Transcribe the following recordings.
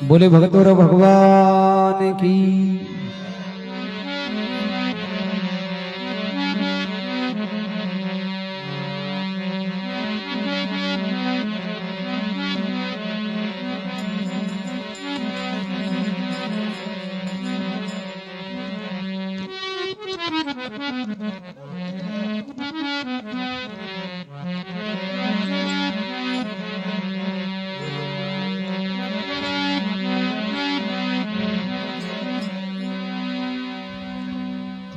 बोले भगतोर भगवान की।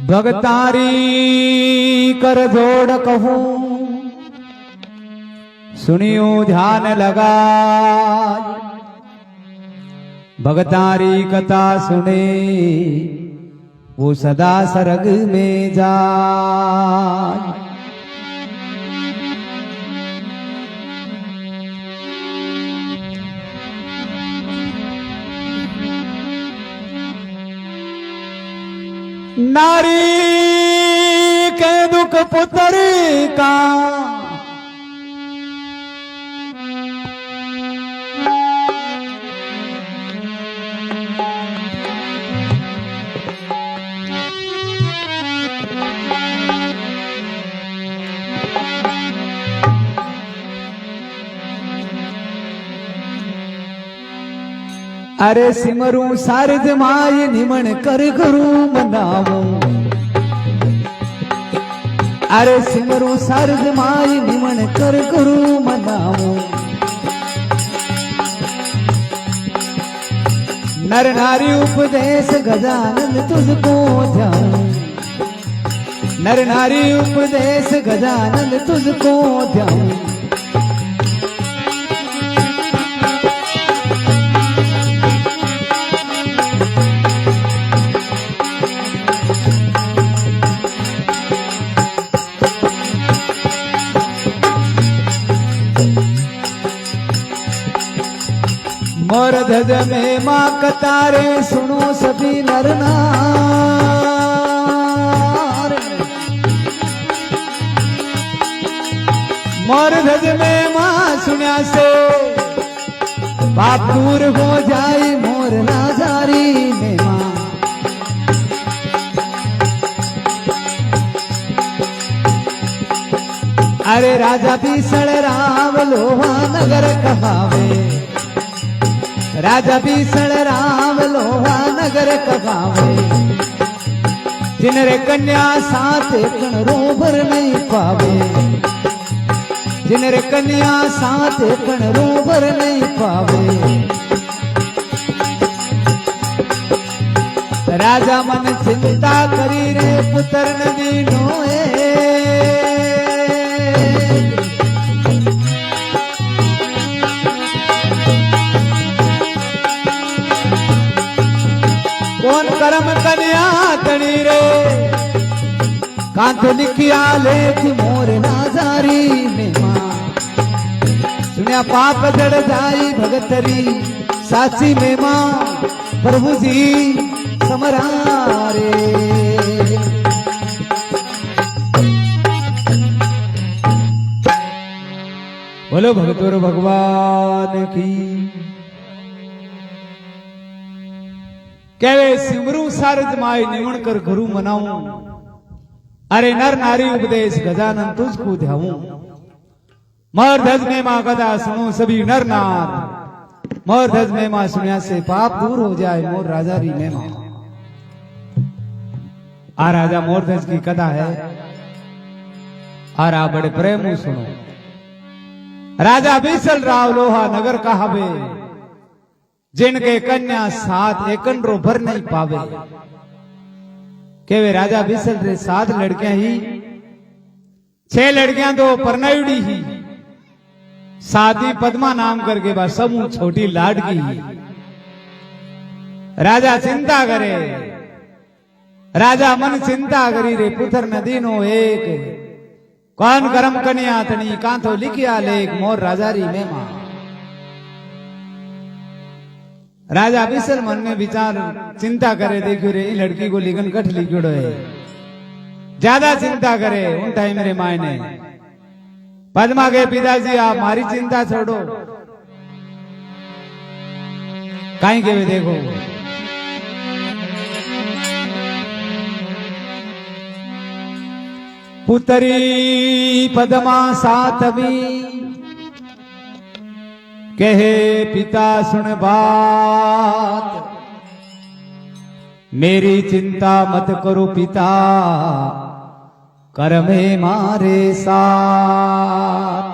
भगतारी कर जोड़ कहूं, सुनियो ध्यान लगा। भगतारी कथा सुने वो सदा सरग में जाए। नारी के दुख पुत्र का अरे सिमरू सारद माय निमण कर गुरु मनावो। अरे सिमरू सारद माय निमण कर गुरु मनावो। नर नारी उपदेश गजानन तुझको ध्यान। नर नारी उपदेश गजानन तुझको ध्यान। मोर ध्वज में माँ कतारे सुनो सभी नर नार। मोर ध्वज में माँ सुना से पाप दूर हो जाए मोर लाजारी में माँ। अरे राजा भीषण राम लोहा नगर कहावे। राजा भीषण राम लोहा नगर कहावे। जिन रे कन्या साथ कण रोबर नहीं पावे। जिन रे कन्या साथ कण रोबर नहीं पावे। राजा मन चिंता करी रे पुत्र नदी नोए। कौन करम कन्या तणी रे कांत लिखिया लेख मोर नाजारी में मां। सुनिया पाप जड़ जाई भगतरी साची में मां। प्रभु जी समरारे। बोलो भगतोर भगवान की। कहवे सिमरू सारद माय निमण कर गुरु मनाऊं। अरे नर नारी उपदेश गजानन तुझको ध्याऊं। मोर ध्वज में मां कथा सुनो सभी नर नार। मोर ध्वज में मां सुनिया से पाप दूर हो जाए मोर राजारी में मां। आ राजा मोर ध्वज की कथा है। आ बड़े प्रेम सुनो। राजा बीसल राव लोहा नगर कहावे। जिनके कन्या साथ एकन भर नहीं पावे। के वे राजा बिसल रे 7 लड़कियां ही 6 लड़कियां तो परनायुड़ी ही। साधी पद्मा नाम करके बा समूह छोटी लाडकी ही। राजा चिंता करे। राजा मन चिंता करी रे पुत्र नदी नो एक कौन करम कन्या तनी कांथो लिखिया लेख मोर राजारी मेमा। राजा बिसल मन में विचार चिंता करे, देखो रे लड़की को लिखन कठ लिखिड़ो है, ज्यादा चिंता करे। उन टाइम रे मायने पद्मा के पिताजी आप मारी चिंता छोड़ो, कहीं के भी देखो पुतरी पद्मा सातवी कहे पिता सुन बात, मेरी चिंता मत करो पिता कर में मारे साथ।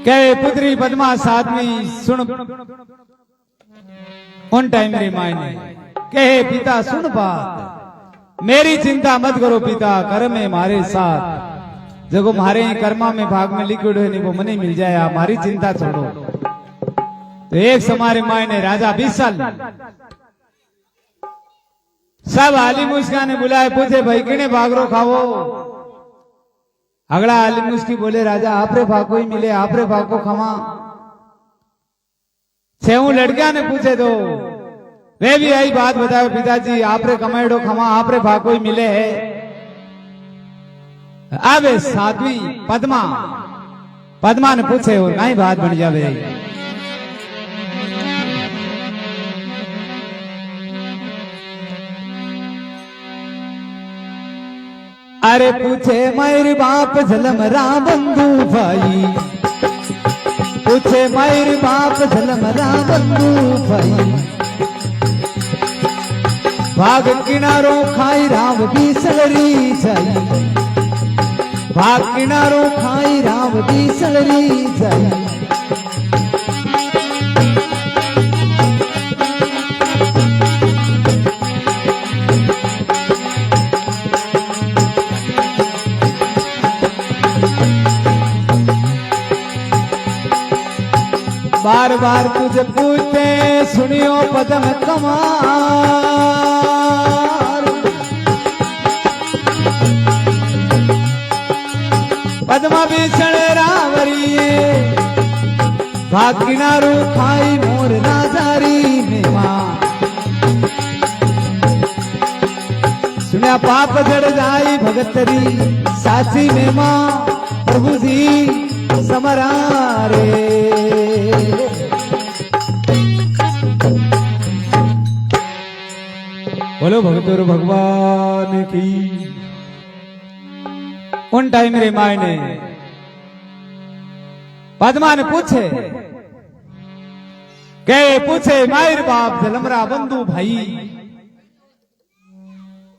कहे पुत्री पद्मा सातवीं सुन, उन टाइम रे मायने कहे पिता सुन बात, मेरी चिंता मत करो पिता कर में मारे साथ। जो मारे कर्मा में भाग में लिखिड़ है नहीं वो मने मिल जाए, आप हमारी चिंता छोड़ो। तो एक समारे मायने राजा बिसल सब आलिम मुस्का ने बुलाए, पूछे भाई किने भागरो खावो। अगला आलिम मुस्की बोले राजा आपरे भागो ही मिले, आपरे भागो खमा। छह लड़किया ने पूछे तो वे भी यही बात बताओ पिताजी आपरे कमाएडो खमा, आपरे भागो ही मिले है। अब सातवीं पद्मा ने पूछे और कहीं बात बन जावे। अरे पूछे मेरे बाप झलमरा बंधु भाई, पूछे मेरे बाप झलमरा बंधु भाई, भाग किनारो खाई राव की सलरी जाई, भाग किनारो खाई राव की सलरी जाई। बार बार तुझे पूछते सुनियो पदम कमार, पद्मा भीषण रावरी भाग किनारो खाई मोर नाजारी में मां। सुना पाप जड़ जाई भगतरी साची में मां, प्रभु जी समरारे। बोलो भगतोर भगवान की। उन टाइम रे मायने पद्मा ने पूछे पूछे मायर बाप जलमरा बंधु भाई,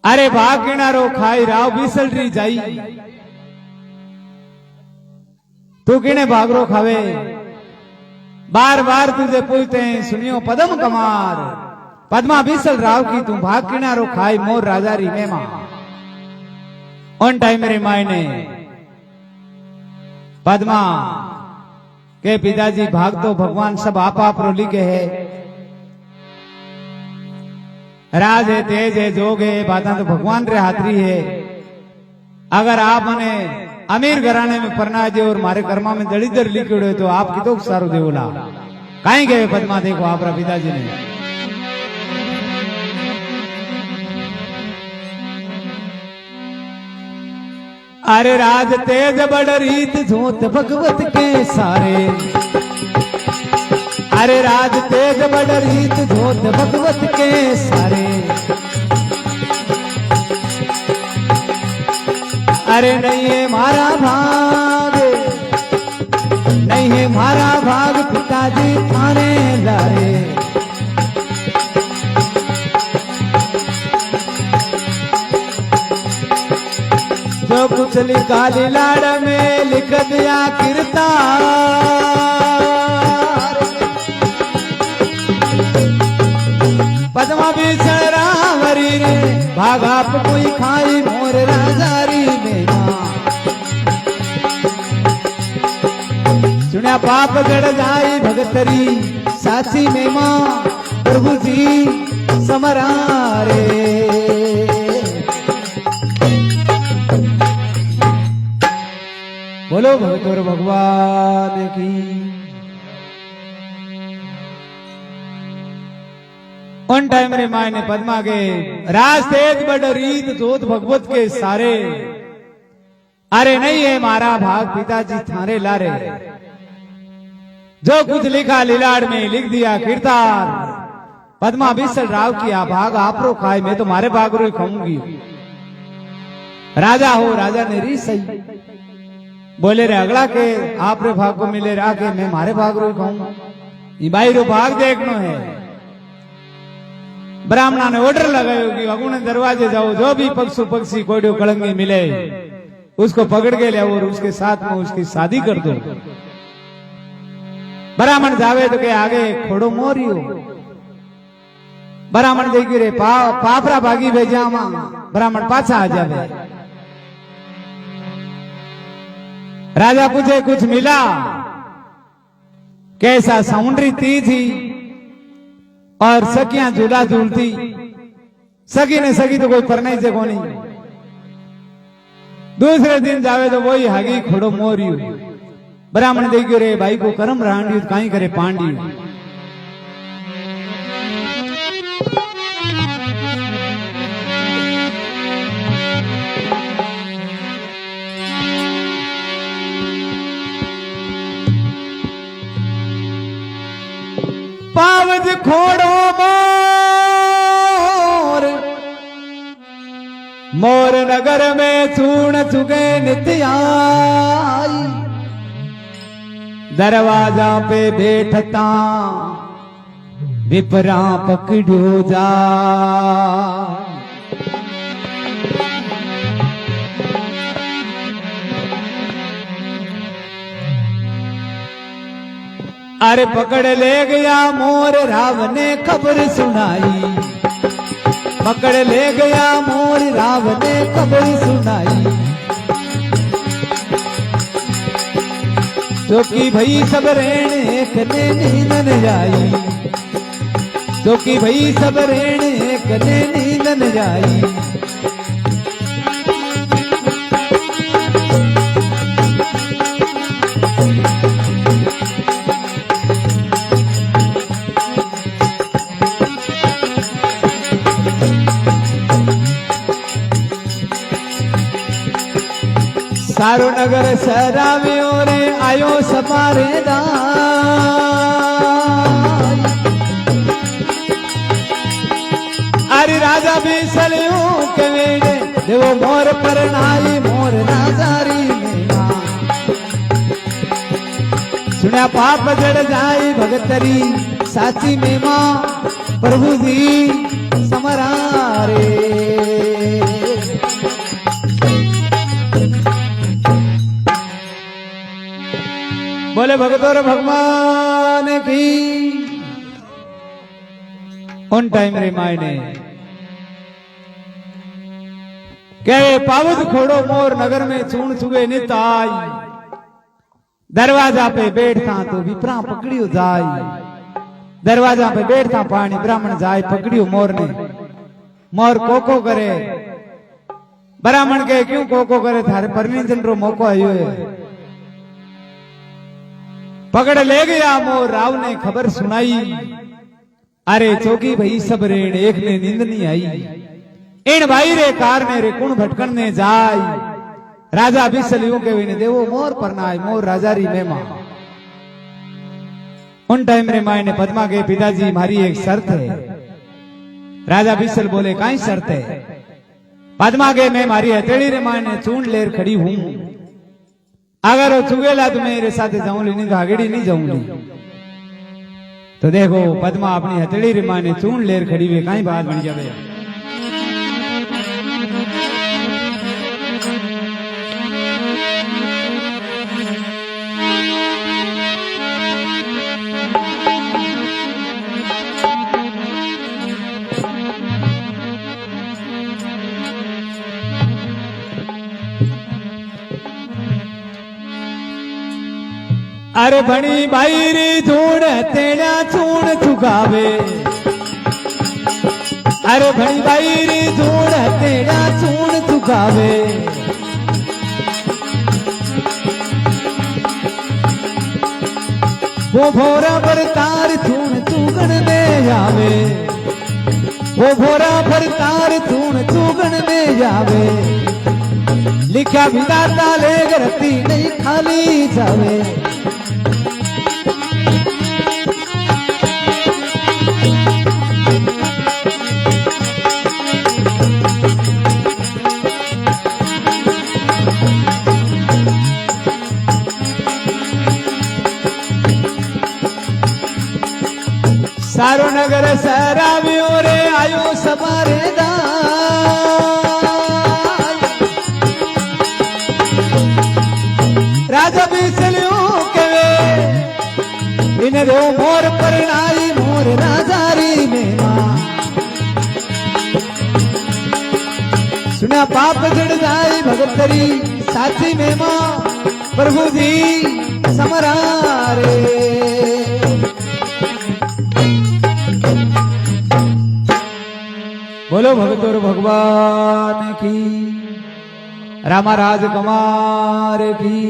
अरे भाग किनारो खाई राव बिसलरी जाई, तू किने भागरो खावे। बार बार तुझे पूछते हैं सुनियो पदम कमार, पद्मा बिसल राव की तू भाग किनारो खाई मोर राजारी मेमा। उन टाइम रे मायने पद्मा के पिताजी भाग तो भगवान सब आप रो लिखे है, राज है तेज है जोग है बातें तो भगवान रे हाथरी है। अगर आप मने अमीर घराने में परना दे और मारे कर्मा में दलिदर लिखे तो आप कितो सारो देवला कहीं गए पद्मा। देखो आप पिताजी ने अरे राज तेज बड़ रीत झोत भगवत के सारे, अरे राज तेज बड़ रीत झोत भगवत के सारे। अरे नहीं है मारा भाग, नहीं है मारा भाग पिताजी थाने लारे। जो कुछ लिखा लाड़ में लिख दिया किरता, पद्मा भीषण रावरी रे भाग आप कोई खाई मोर राजारी में। सुना पाप गड़ जाई भगतरी साची में मां, प्रभु जी समरारे। बोलो भगतोर भगवान की। उन टाइम रे माय ने पद्मा के राज तेज बड़ रीत जोत भगवत के सारे, अरे नहीं है मारा भाग पिताजी थारे लारे, जो कुछ लिखा लीलाड़ में लिख दिया कीर्तार, पद्मा बिसल राव की भाग आपरो खाए, मैं तो मारे भाग रो खाऊंगी। राजा हो, राजा ने री सही बोले रे अगला के आप रे भाग को मिले रा के मैं मारे भाग रो खाऊं, ये बाई रो भाग देखनो है। ब्राह्मणा ने ऑर्डर लगायो कि अगुणे दरवाजे जाओ, जो भी पक्षु पक्षी कोड़ियो कलंगी मिले उसको पकड़ के ले और उसके साथ में उसकी शादी कर दो। ब्राह्मण जावे तो के आगे खोड़ो मोरियो, ब्राह्मण देखी रे पापरा भागी भेजा, ब्राह्मण पाछा आ जावे। राजा पूछे कुछ मिला, कैसा साउंड्री ती थी और सखियां झूला झूलती, सखी ने सखी तो कोई परनाई से कोनी। दूसरे दिन जावे तो वही हागी खोड़ो मोरियो, ब्राह्मण देखियो रे भाई को कर्म रांडियो कहीं करे पांडियो। पावज खोड़ो मोर, मोर नगर में चूर्ण चुके नित्य आई, दरवाजा पे बैठता विपरा पकड़ो जा। अरे पकड़ ले गया मोर राव ने खबर सुनाई, पकड़ ले गया मोर राव ने खबर सुनाई, चौकी भई सब रेण एक ने नींद न जाई, चौकी भई सब रेण एक ने नींद न जाई। सारो नगर सराव्यो रे आयो समारे दान, अरे राजा भी सलियो के वेड़े देवो मोर पर नाई मोर नाजारी में, सुना पाप जड़ जाई भगतरी साची में मां प्रभु जी समरारे। बोले भगतोर भगवान की। उन टाइम रे मायने कहे पावज खोड़ो मोर नगर में चूण चुगे नित आई, दरवाजा पे बैठता तो विप्रा पकड़ियो जाय, दरवाजा पे बैठता पानी ब्राह्मण जाय पकड़ियो मोर ने, मोर कोको करे, ब्राह्मण के क्यों कोको करे, थारे परमिशन रो मौको आयो है। पकड़ ले गया मोर राव ने खबर सुनाई, अरे चौकी भई सब रेण एक ने नींद नहीं आई, इन भाई रे कार ने रे कुण भटकन ने जाय, राजा बिसलियों के विने देवो मोर परनाय मोर राजारी मेमा। उन टाइम रे माय ने पद्मा के पिताजी मारी एक शर्त है। राजा बिसल बोले काई शर्त है? पद्मा के मैं मारी हथेली रे माय ने चूंड लेर खड़ी हूं, अगर वो चुगेला तो मेरे साथ जाऊंगी, नहीं तो आगेड़ी नहीं जाऊंगी। तो देखो पद्मा अपनी हथेली रे मां ने चूंड लेर खड़ी हुई, कहीं बात बन जावे। अरे भणी बाईरी धूण तेड़ा चूण चुकावे, अरे भणी बाईरी धूण तेड़ा चूण चुकावे, वो भोरा पर तार थून चूगण में जावे, वो भोरा पर तार थून चूगण में जावे, लिखा विधाता ले रती नहीं खाली जावे। सारो नगर सराव्यो रे आयो समारे राजा बिसलियो केवे इन रो मोर परनाई मोर राजारी में सुना पाप जड़ जाए भगतरी साची में मां प्रभु जी समरारे। बोलो भगतोर भगवान की, रामा राज कुमार की।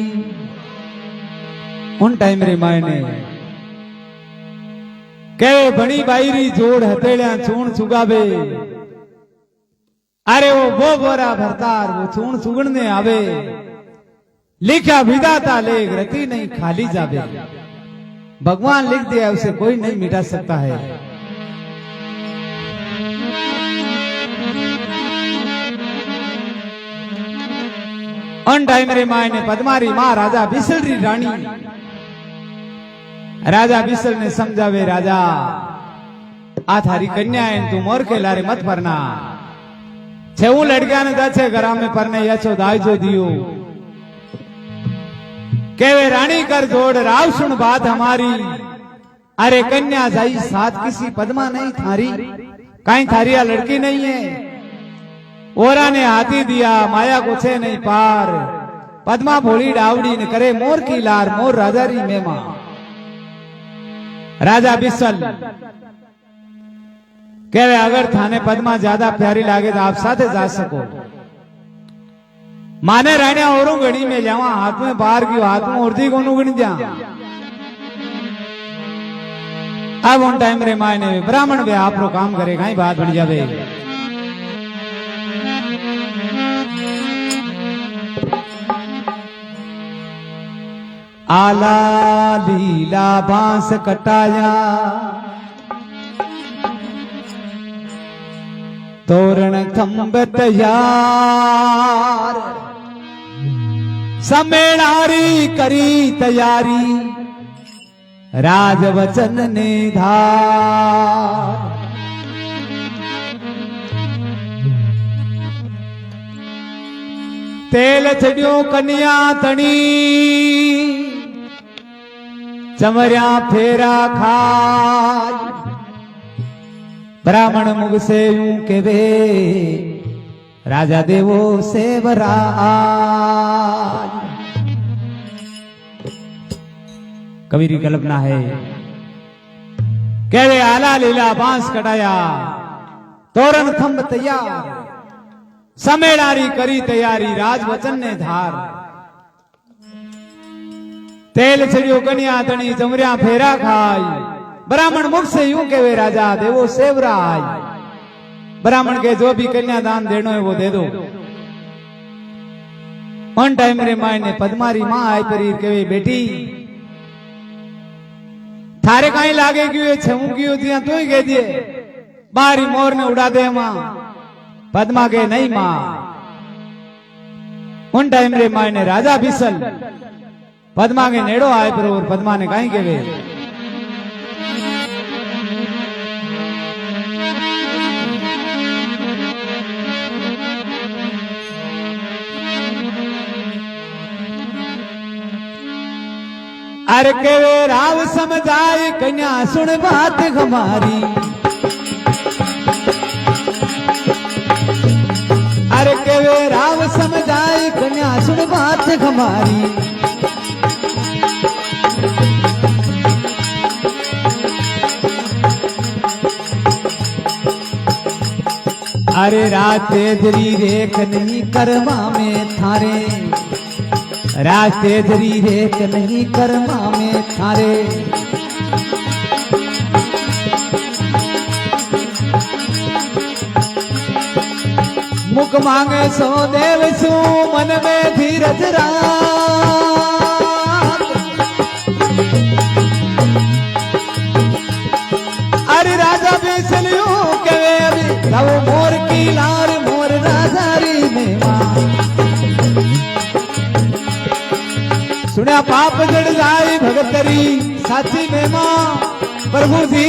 उन टाइम रे मायने के बणी बाईरी जोड़ हथेलियां चूण चुगावे, अरे वो बोरा भरतार वो चूण चुगणने आवे, लिखा विधाता लेख रति नहीं खाली जावे। भगवान लिख दिया उसे कोई नहीं मिटा सकता है। उन टाइम रे मायने पद्मारी मां राजा बिसल री रानी, राजा बिसल ने समझावे राजा आ थारी कन्या है तू मोर के लारे मत परना, छेऊ लड़किया ने दछे घरा में परने यचो दाई जो दियो। केवे रानी कर जोड़ राव सुन बात हमारी, अरे कन्या जाई साथ किसी पद्मा नहीं थारी, कहीं थारी लड़की नहीं है। ओरा ने हाथी दिया माया को छे नहीं पार, पद्मा भोली डावड़ी ने करे मोर की लार मोर राजारी मेमा। राजा बिसल कहे अगर थाने पद्मा ज्यादा प्यारी लागे तो आप साथे जा सको। माने राणिया औरों गणी में जावा, हाथ में बाहर की हाथ में उर्दी को गण जा। अब उन टाइम रे मायने ब्राह्मण वे आप रो काम करेगा ही बात बन जावे। आला लीला बांस कटाया, तोरण खंभ तैयार, समेणारी करी तैयारी, राजवचन ने धार। तेल छड़ियो कन्या तणी, चमरिया फेरा खाय, ब्राह्मण मुख से यूं के वे राजा देवो सेवराय। कवि की कल्पना है, कह रे आला लीला बांस कटाया, तोरण खंभ तैयार, समेड़ारी करी तैयारी, राजवचन ने धार। तेल छड़ियो कन्या तणी, चमरिया फेरा खाई, ब्राह्मण मुख से यूं के वे राजा देवो सेवराय। ब्राह्मण के जो भी कन्या दान देनो है वो दे दो। उन टाइम रे मायने पद्मारी मां आई परी के बेटी थारे कहीं लागे क्यों छऊ क्यों दिया तू ही कह दिए, बारी मोर ने उड़ा दे मां। पद्मा के नहीं मां। उन टाइम रे मायने राजा बिसल पद्मा के नेड़ो आए पर और पद्मा ने कहीं के वे अरे के वे राव समझाए कन्या सुन बात हमारी। अरे के वे राव समझाए कन्या सुन बात हमारी। अरे रात तेरी रेख नहीं कर्मा में थारे, रात तेरी रेख नहीं कर्मा में थारे। मुख मांगे सो देव सु मन में धीरज राख। अरे राजा बेसलियो के अभी लव मोर की लार मोर राजा री मेवा। सुनिया पाप जड़ जाए भगतरी साची मेमा प्रभु जी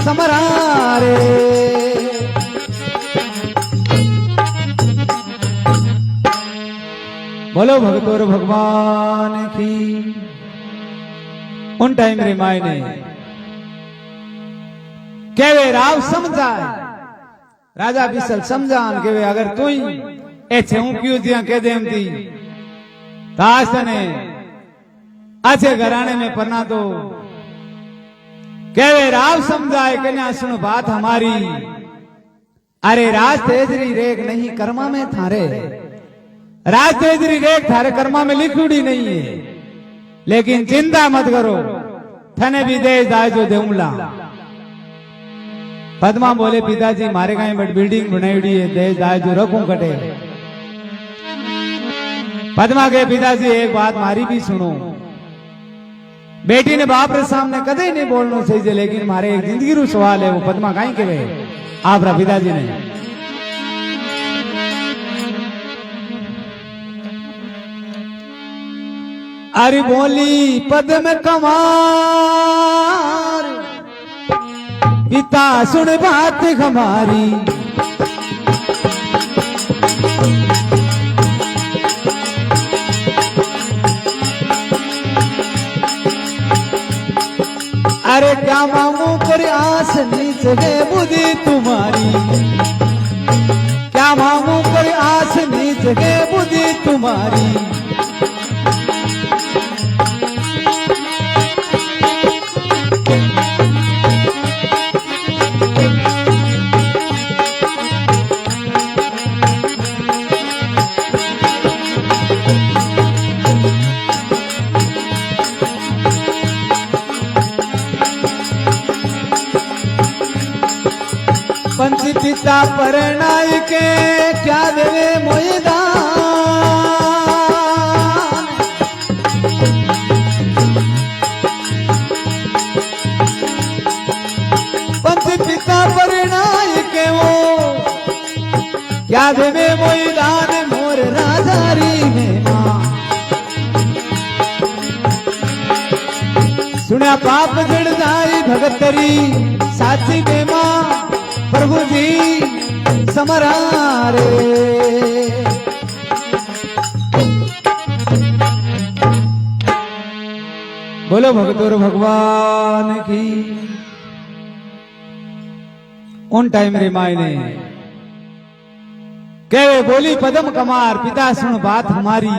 समरारे। बोलो भगतोर भगवान की। उन टाइम रे मायने केवे राव समझाए राजा बिसल समझान केवे अगर तू ही ऐसे हूं क्यों दिया कह देम थी ताश ने अच्छे घराने में पन्ना तो केवे राव समझाए कन्या सुन बात हमारी। अरे राज तेजरी रेख नहीं कर्मा में थारे। राज तेजरी रेख थारे कर्मा में लिखुड़ी नहीं है लेकिन चिंता मत करो थने भी दे जाए जो देऊला। पद्मा बोले पिताजी मारे गाय बट बिल्डिंग बनाई है दे जाए जो रखूं कटे। पद्मा के पिताजी एक बात मारी भी सुनो। बेटी ने बाप रे सामने कदे नहीं बोलना चाहिए लेकिन मारे एक जिंदगी रू सवाल है वो पद्मा कहीं के वे आप रा पिताजी ने। अरे बोली पद्म कमार पिता सुन बात हमारी। अरे क्या मांगू कर आस नीच गए बुद्धि तुम्हारी। क्या मांगू कर आस नीच गए बुद्धि तुम्हारी। पंच पिता परनाई के क्या देवे मोयदान। पंच पिता परनाई के वो क्या देवे मोयदान मोर राजारी में मां। सुना पाप जड़ जाई भगतरी साची में मां प्रभु जी समरारे। बोलो भगतोर भगवान की। उन टाइम रे मायने कहे बोली पदम कमार पिता सुन बात हमारी।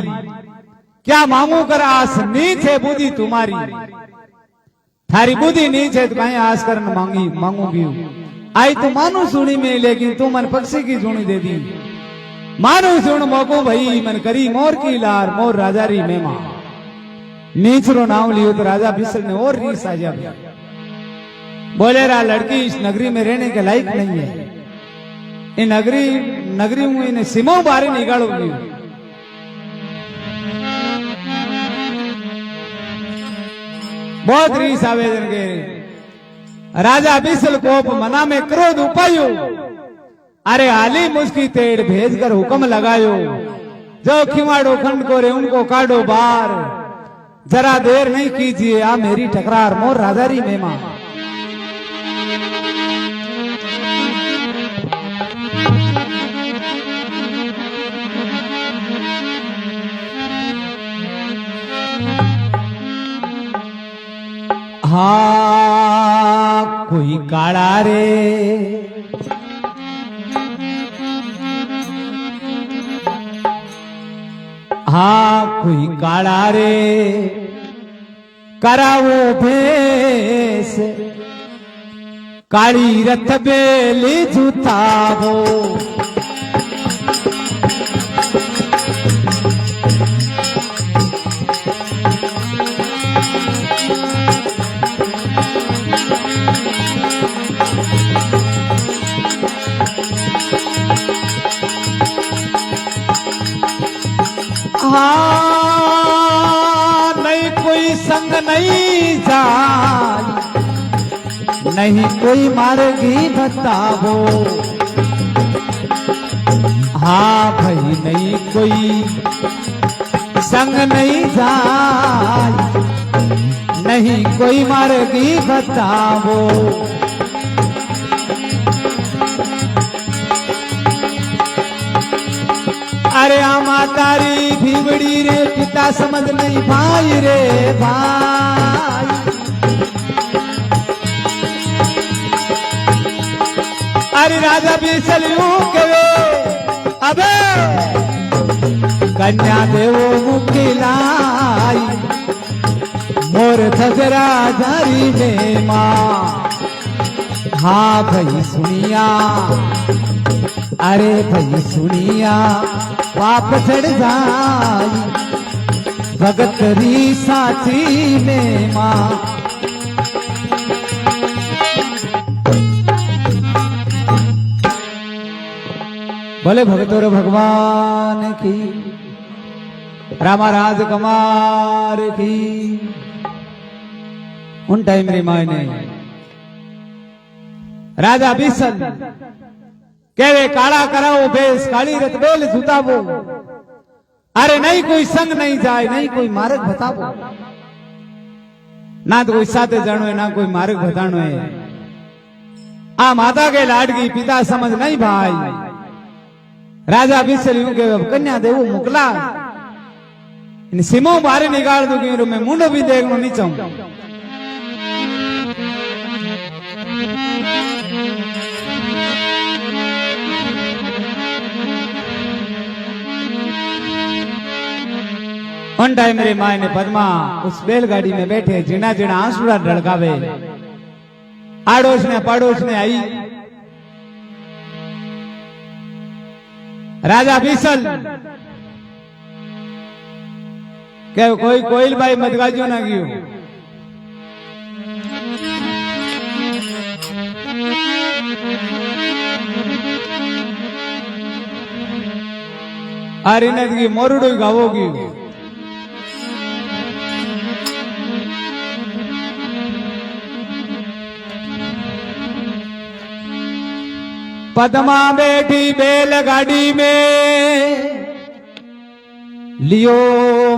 क्या मांगू कर आस नीच है बुद्धि तुम्हारी। थारी बुद्धि नीच है तो कहीं आस कर मांगी मांगूंगी। आई तो मानो सुनी में लेकिन तू मन पक्षी की सुनी दे दी। मानो सुन मोको भई मन करी मोर की लार मोर राजारी मेमा। नीचरो नाम लियो तो राजा बिसल ने और रीस आ जा। बोले रा लड़की इस नगरी में रहने के लायक नहीं है। इन नगरी में इन्हें सिमो बारे निकालोगी। बहुत रीस आवेदन के राजा बिसल कोप मना में क्रोध उपायो। अरे हाली मुस्की तेड़ भेज कर हुक्म लगायो। जो खिमाड़ो खंड को रे उनको काटो बार। जरा देर नहीं कीजिए आ मेरी टकरार मोर राजारी मेमा। हाँ कोई काड़ा रे हाँ कोई काड़ा रे करावो भेस काली रथ बेली जुतावो। हाँ नहीं कोई संग नहीं जाय, नहीं कोई मार्गी बतावो। हाँ भाई नहीं कोई संग नहीं जाय, नहीं कोई मार्गी बतावो। अरे आमा तारी भीवड़ी रे पिता समझ नहीं भाई रे भाई। अरे राजा बीसल यूं कहे अबे कन्या देवो मुखिलाई, मोर थजरा जारी में माँ। हाँ भाई सुनिया, अरे भाई सुनिया पाप चढ़ जाई, भगत री साची में माँ। बोले भगतों भगवान की, रामा राजकुमार की। उन टाइम रे मायने राजा बिसल कहवे काला कराओ बेस, काली रत बेल जुतावो। अरे नहीं कोई संग नहीं जाए, नहीं कोई मार्ग बतावो। ना तो कोई साथे जानो है, ना कोई मार्ग बतानो है। आ माता के लाडकी पिता समझ नहीं भाई। राजा बिसल यूं के कन्या देवो मुकला, इन सिमो बारे निकाल दो कि मैं मुंडो भी देखनो नहीं चाहूं। उन टाइम मेरी माँ ने पद्मा उस बैलगाड़ी में बैठे जीना जीना आंसुड़ा ढड़कावे। आड़ोस ने पड़ोस ने आई। राजा बिसल के कोई कोयल भाई मत गाजो ना गयो। अरे नदी मोरुडो गावोगी। पद्मा बैठी बैलगाड़ी में, लियो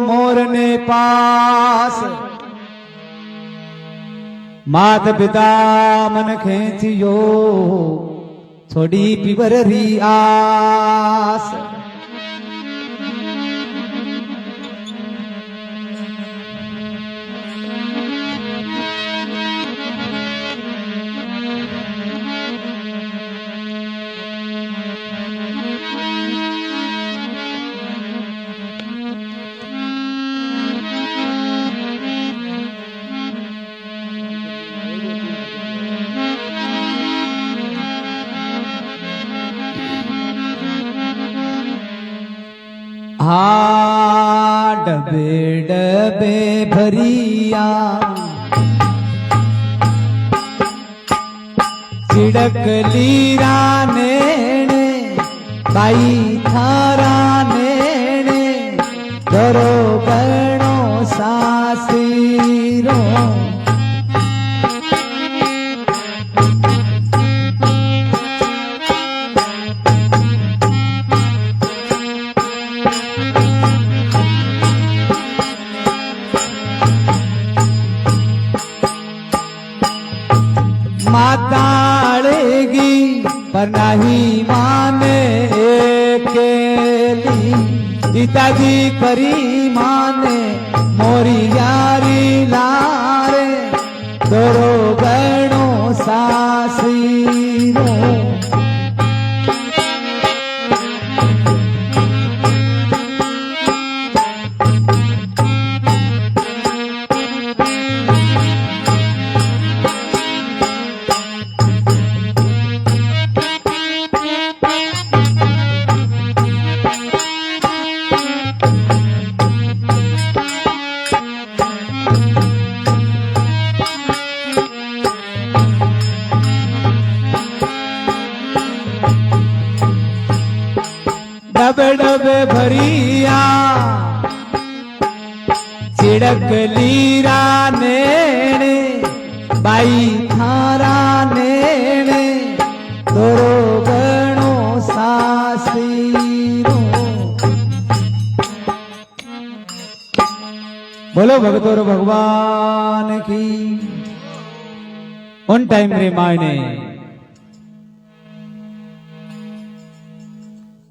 मोर ने पास। मात पिता मन खेचियो, छोड़ी पिवर री आस। हाँ डबे डबे भरिया, चिड़क लीरा नेणे, बाई थारा नेणे, दरो बनो सासीरो। माताड़ेगी पर नहीं माने अकेली, पिताजी करी माने मोरी यारी लारे, दोरो बनो सासीरो। डबे डबे भरिया, तिड़क लीरा नेणे बाई थारा नेणे तोरो गणो सासीरो। बोलो भगतोर भगवान की। उन टाइम रे मायने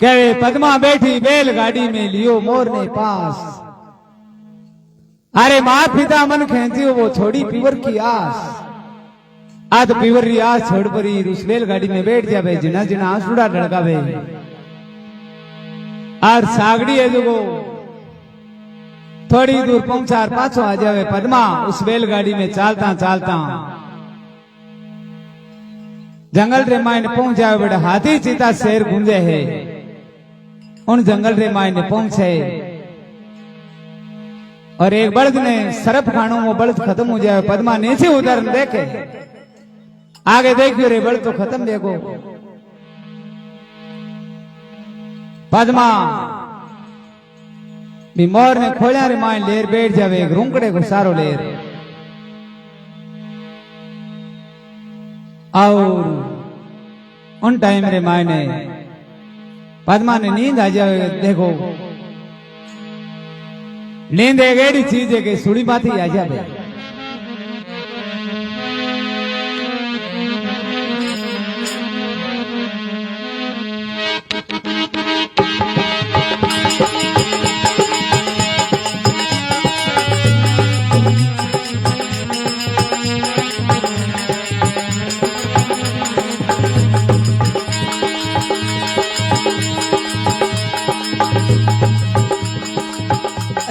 कहे पद्मा बैठी बैलगाड़ी में लियो मोर ने पास। अरे माँ पिता मन खेचियो वो छोड़ी पीवर की आस। आज पीवर री आस छोड़ परी उस बैलगाड़ी में बैठ जावे जिना जिना आंसुड़ा ढड़कावे। और सागड़ी है जो थोड़ी दूर पहुंचा पाछो आ जावे पद्मा उस बैलगाड़ी में चालता चालता जंगल रे मायने पहुंच जावे। बड़ा हाथी चीता शेर गूंजे है उन जंगल रे मायने पहुंचे और एक बल्द ने सरफ खानो वो बल्द खत्म हो जाए। पद्मा नीचे उधर देखे आगे देखियो रे बल्द तो खत्म देखो। पद्मा भी मोर ने खोलिया रे मायने लेर बैठ जावे एक रूंकड़े को सारो लेर। और उन टाइम रे मायने पद्मा ने नींद आ जाए। देखो नींद एक ऐसी चीज है कि सुड़ी माथी आ जाए।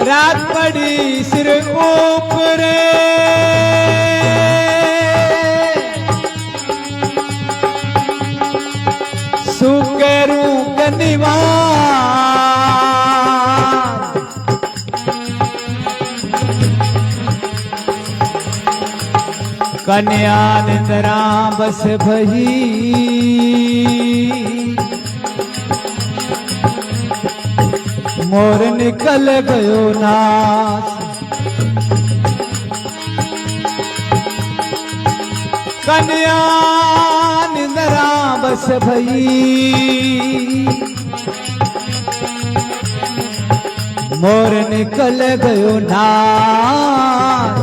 रात पड़ी सिर ऊपर सुकेरू कनिवा कन्या निंद्रा बस भई मोर निकल गयो नास। कन्या निंद्रा बस भई मोर निकल गयो नास।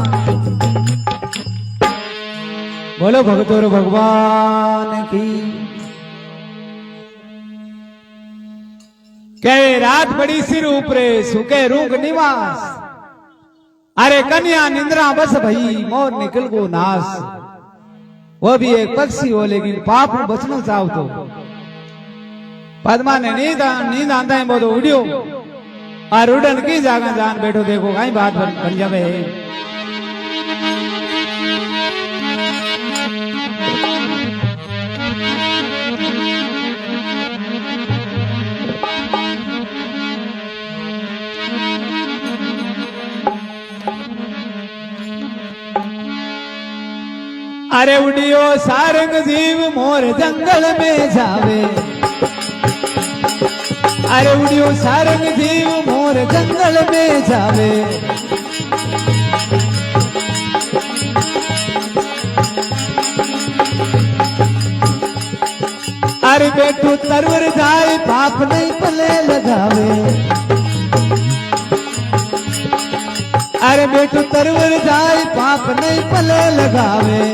बोलो भगतोर भगवान की। कहे रात बड़ी सिर ऊपरे सुके रूख निवास। अरे कन्या निंद्रा बस भई मोर निकल गो नास। वो भी एक पक्षी हो लेकिन पाप बचना चाहो तो। पद्मा ने नींद आंदा है वो तो उड़ियो और उड़न की जागा जान बैठो। देखो कहीं बात बन जावे है। अरे उड़ियो सारंग जीव मोर जंगल में जावे। अरे उड़ियो सारंग जीव मोर जंगल में जावे। अरे बेटू तरवर जाए पाप नहीं पले लगावे। अरे बेटू तरवर जाए पाप नहीं पले लगावे।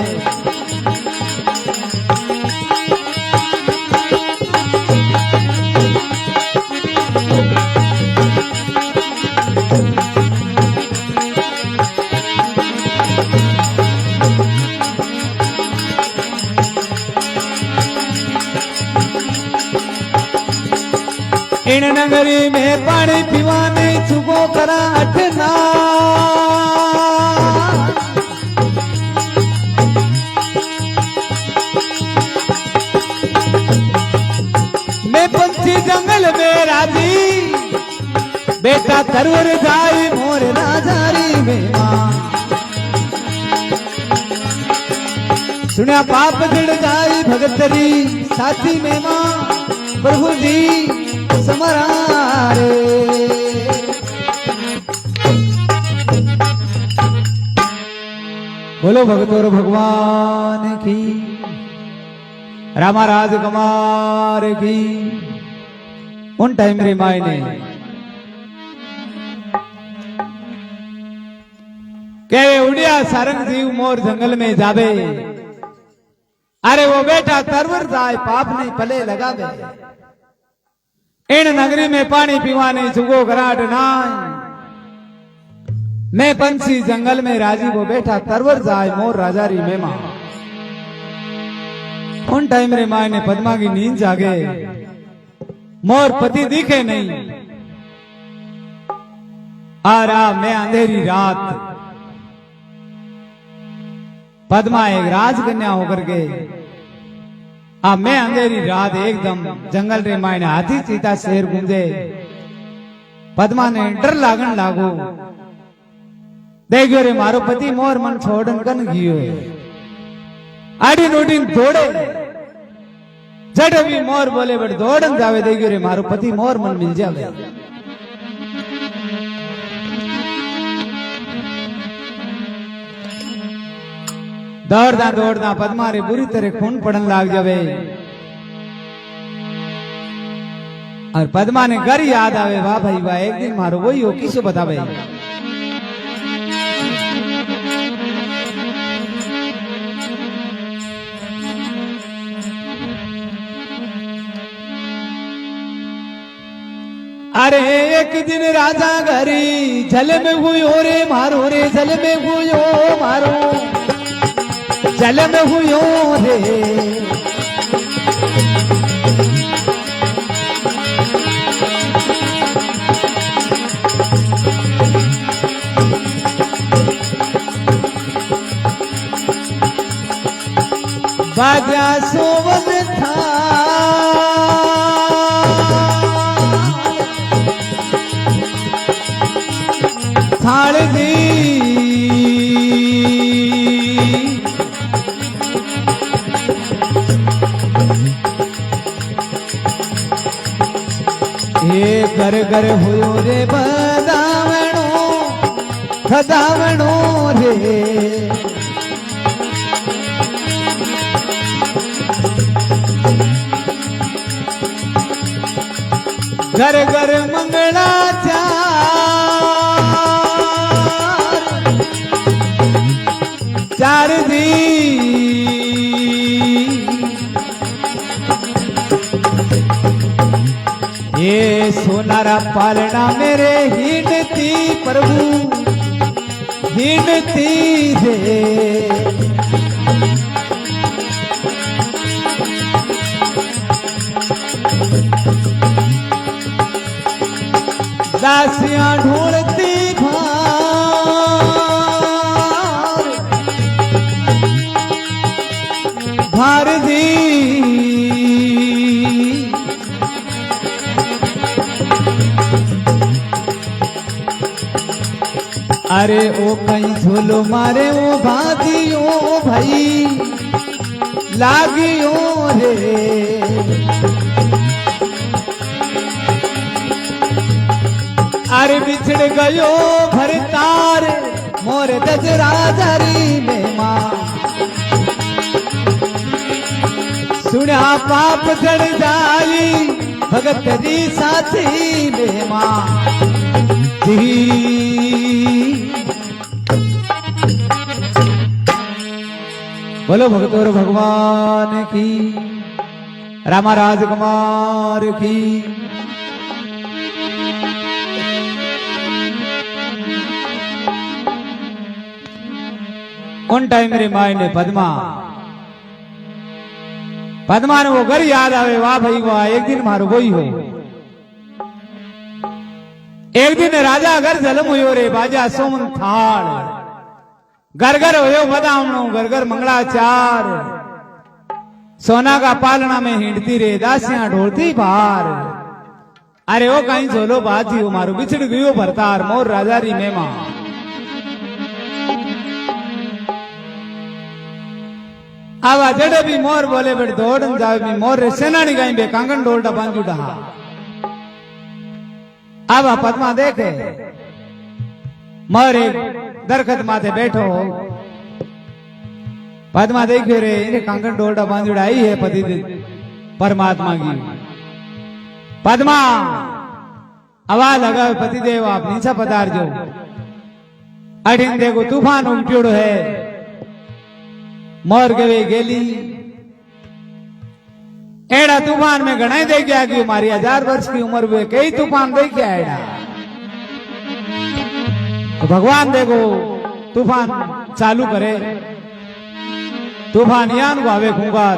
इन नगरी में पानी पीवाने चुगो करा अठना। मैं पंछी जंगल में राजी बेटा तरवर जाई मोर राजारी में मां। सुनिया पाप जड़ जाई भगतरी साथी में मां। प्रभु जी समरारे बोलो भगतोर भगवान की, रामा राजकुमार की। उन टाइम रे मायने के उड़िया सारंग जीव मोर जंगल में जावे, अरे वो बेटा तरवर जाए पाप नहीं पले लगावे। इन नगरी में पानी पीवाने जुगो घराट नाय, मैं पंछी जंगल में राजी वो बेटा तरवर जाए मोर राजारी मेमा। उन टाइम रे माय ने पद्मा की नींद जागे, मोर पति दिखे नहीं, आ रहा मैं अंधेरी रात। पद्मा एक राजकन्या होकर के अब मैं अंधेरी रात एकदम जंगल रे मायने हाथी चीता शेर गूंजे। पद्मा ने डर लागन लागो, देखो रे मारो पति मोर मन छोड़न कन गियो। आड़ी नोटिन दौड़े, जड़ भी मोर बोले बड़ दौड़न जावे, देखो रे मारो पति मोर मन मिल जावे। दौड़दा दौड़दा पद्मा रे बुरी तरह खून पड़न लाग जावे, और पद्मा ने घर याद आवे, वाह भाई वाह एक दिन मारो वही हो किसो बतावे। अरे एक दिन राजा घरी जल में हुयो रे मारो, रे जल में हुयो मारो, जल में हुयो रे। बाजा सोवन था थाल दी, घर घर हुयो रे बदावणो खदावणो रे। घर घर मंगला चार दी, ये सोनारा पालना मेरे हिंडती प्रभु हिंडती रे। दासियां ढूंढती भार दी, अरे ओ कहीं झोलो मारे ओ भादियो भाई लागियो रे। अरे बिछड़ गयो भरतार मोर दजरा जरी में मां, सुना पाप जड़ जाई भगत री साथी में मां। बोलो भगतोर भगवान की, रामा राजकुमार की। उन टाइम मेरे माय ने पद्मा ने वो घर याद आवे, वाह भाई वाह एक दिन मारो वही हो। एक दिन राजा घर जलम हुयो रे, बाजा सोमन थाल, घर घर होयो बदावणो, घर घर मंगलाचार। सोना का पालना में हिंडती रे, दासियां ढोलती बार। अरे ओ कहीं झोलो बाजी हो मारो, बिछड़ गयो भरतार मोर राजारी मेमा। आवा जड़े भी मोर बोले बड़ दौड़न जावे भी मोर रे सेनानी गाई बे कांगन डोलटा बांधू डहा। आवा पद्मा देखे मोर एक दरखत माथे बैठो, पद्मा देखियो रे इन्हें कंकन डोलडा बांधुड़ा आई है पति परमात्मा की। पद्मा आवाज लगा पति देव आप नीचा पधार जो। अठिन देखो तूफान उमट्योड़ो है मोर गवे गेली एड़ा तूफान में घना ही देख गया कि हमारी 1000 वर्ष की उम्र हुए कई तूफान देख गया एड़ा। तो भगवान देखो तूफान चालू करे तूफान यान को आवे खूंगार।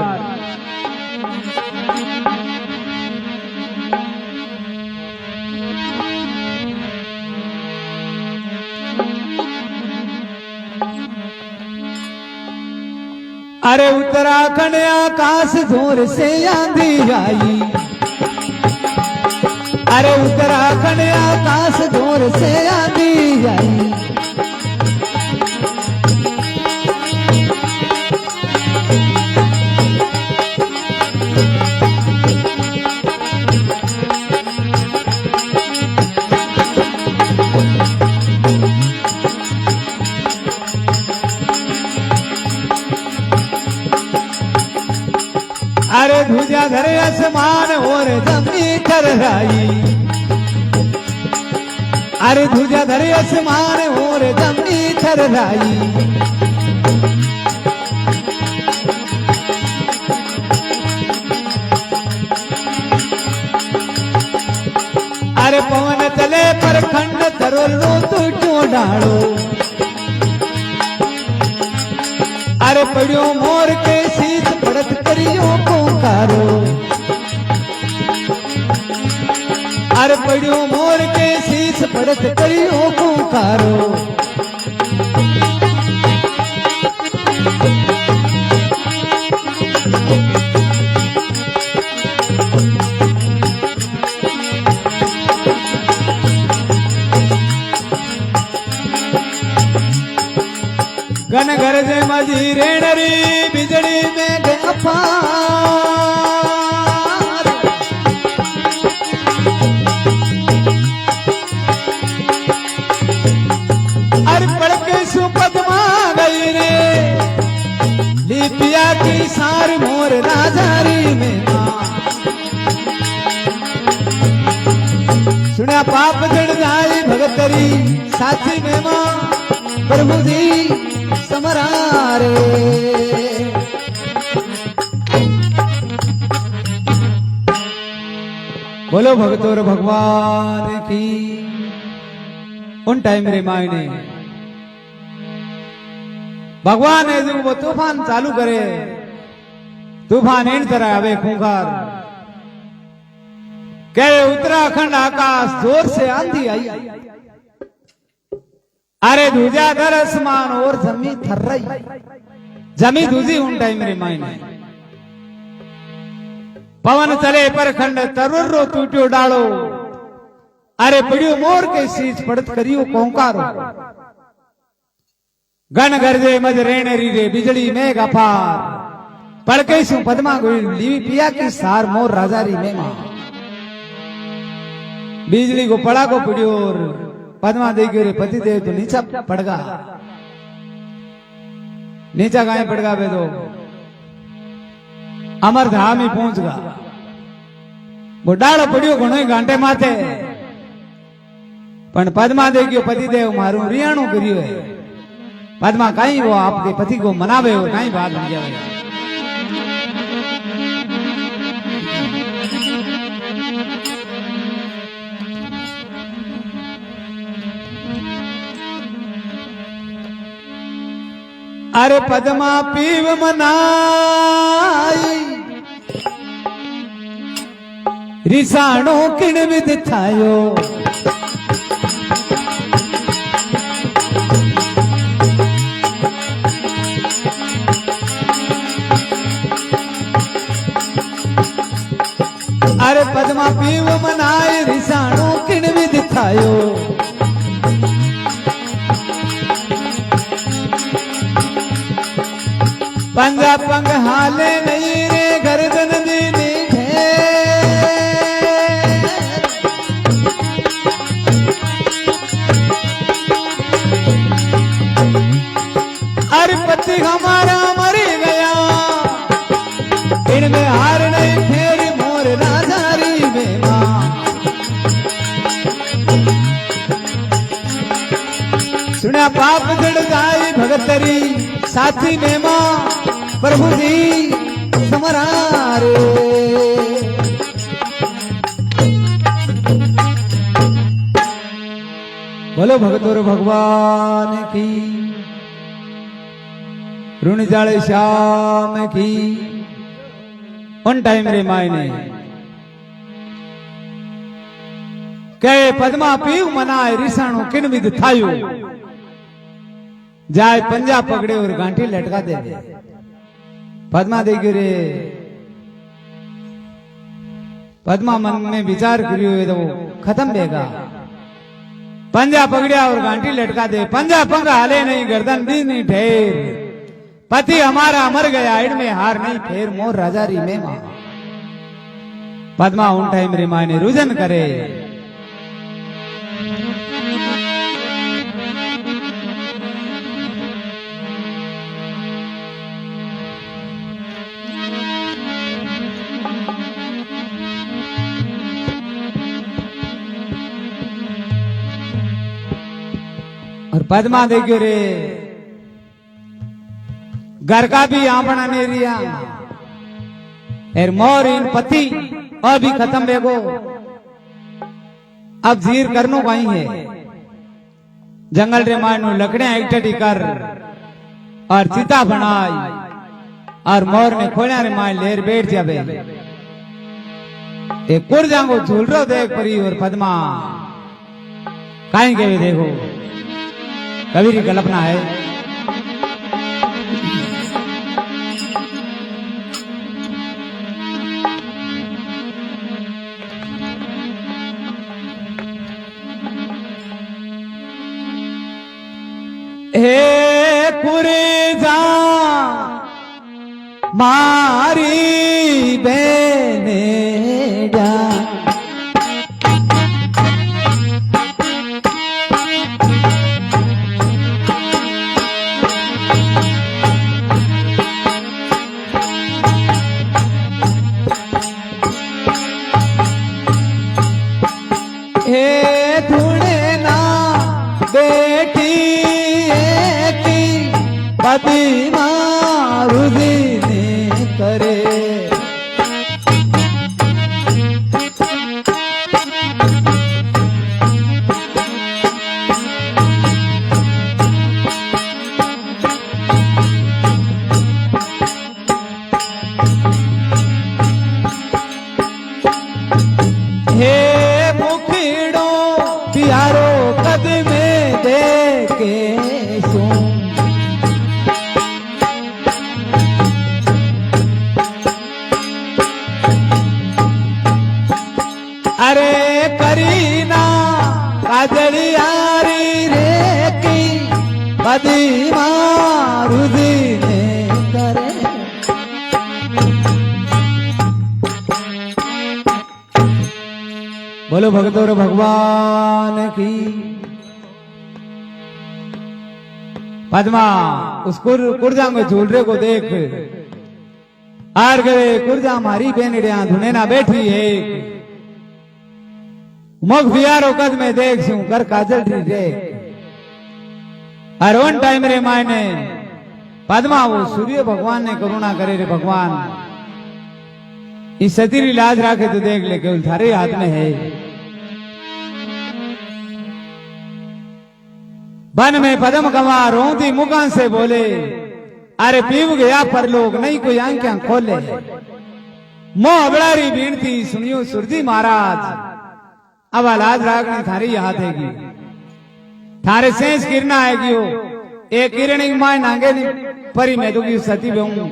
अरे उत्तराखंड आकाश जोर से आंधी आई। अरे उत्तराखंड आकाश जोर से आंधी आई। अरे ध्वजा धरे आसमान और जमीन थरराई। अरे ध्वजा धरे आसमान और जमीन थरराई। अरे पवन चले पर खंड तरोलो टूटो डालो। अरे पड़ियो मोर के शीत पड़त करियो पुकारो। अरे पड़ियो मोर के शीश पड़त करियो पुकारो। गन गरजे मजी रेणरी बिजली में गया पार। अरे पड़के सु पद्मा गई रे लिपिया की सार मोर राजारी में सुना पाप जड़ जाए भगतरी साथी में मां प्रभु जी समरारे। बोलो भगतोर भगवान की। उन टाइम रे मायने भगवान ने जो वो तूफान चालू करे तूफान इन तरह आवे खूंखार कहे उत्तराखंड आकाश जोर से आंधी आई। अरे दूजा धर आसमान और जमी थर रही। जमी दूजी उन टाइम रे मायने पवन चले पर खंड तरुर्रो टूट्यो डालो। अरे पड़ियो मोर के शीश पड़त करियो कोंकारो। गण गरजे मज रेणरी रे बिजली मेघ अपार। पड़के सु पद्मा गोई लीवी पिया की सार मोर राजारी में मां। बिजली को पड़ा को पड़ियो और पद्मा देखियो रे पति देव तो नीचा पड़गा। नीचा गाय पड़गा बे तो अमर धाम ही पहुंच गा। वो डालो पड़ियो घणो घाटे माथे पण पद्मा देखियो पति देव मारू रियाणु करियो है। पद्मा कहीं वो आपके पति को मनावे और कहीं बात नहीं जावे। अरे पद्मा पीव मनाई रिसाणो किण विद थायो। अरे पद्मा पीव मनाई रिसाणो किण विद थायो। पंगा पंग हाले नहीं रे गर्दन दीनी अरे पति हमारा मरी बिना पाप जड़ जाए भगतरी साथी में मां प्रभु जी समरारे। बोलो भगतोर भगवान की, ऋण जाले श्याम की। उन टाइम रे मायने कहे पद्मा पीव मनाए रिसाणो किन विध थायो, जाए पंजा पकड़े और गांठी लटका दे। पद्मा देखी रे, पद्मा मन में विचार करियो तो खत्म देगा। पंजा पकड़िया और गांठी लटका दे। पंजा पंगा हाले नहीं, गर्दन दी नहीं ठेर। पति हमारा मर गया, इनमें हार नहीं फेर, मोर राजा री में मां। पद्मा उन टाइम रे मायने रुजन करे। और पद्मा देखियो रे, घर का भी आपना ने रिया, एर मोर इन पति अभी खत्म बेगो। अब जीर करनो कहीं है, जंगल रे मानो लकड़ियां इकट्ठी कर और चिता बनाई, और मोर ने खोलिया रे मान लेर बैठ जाबे। एक कुरजांगो झूल रो देख परी। और पद्मा काई के देखो, कभी की कल्पना है। हे कुरजा मारी बेने जा, हे धुणे ना बेटी की पति मारुदी ने करे। हे मुखिड़ो प्यारो कदमे दे के सुन, अरे करीना काजलियारी रे की पदी मारुदी ने करे। बोलो भगतोर भगवान की। पद्मा उस कुरजा में झूलरे को देख, आर गए कुरजा हमारी बेनड़िया धुने ना बैठी है। मुख बियारो कद में देख सू कर काजल रे। और उन टाइम रे मायने पद्मा वो सूर्य भगवान ने करुणा करे रे भगवान, इस सतीरी लाज राखे तो देख ले, केवल थारे हाथ में है। वन में पद्म कमा रोंदी मुकान से बोले, अरे पीव गया पर लोग नहीं कोई आंखें खोले। मोह अबड़ारी बीनती सुनियो सुरजी महाराज, अब लाज राखने थारी हाथ हैगी, थारे सेंस किरना आएगी हो। एक किरण की माय नांगे परी में दुखी सती बेहूं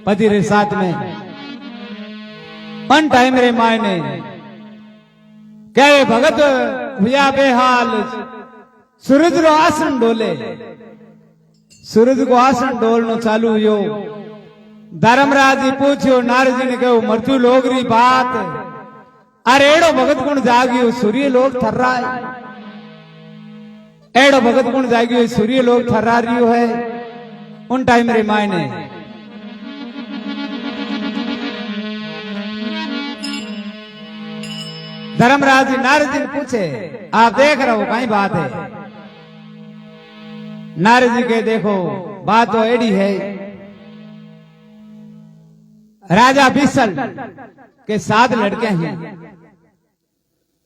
पति रे साथ में। उन टाइम रे माय ने कहे भगत भैया बेहाल, सूरज रो आसन डोले। सूरज को आसन डोलनो चालू हुयो। धर्मराज जी पूछियो, नारद जी ने कहो मृत्यु लोग री बात, अरे एड़ो भगत गुण जागियो सूर्य लोग थर्रा है। एड़ो भगत गुण जागियो सूर्य लोग थर्रा रियो है। उन टाइम रे मायने धर्मराज जी नारद जी पूछे, आप देख रहे हो कहीं बात है? नारद जी के देखो बात तो एडी है, राजा बिसल के 7 लड़के हैं,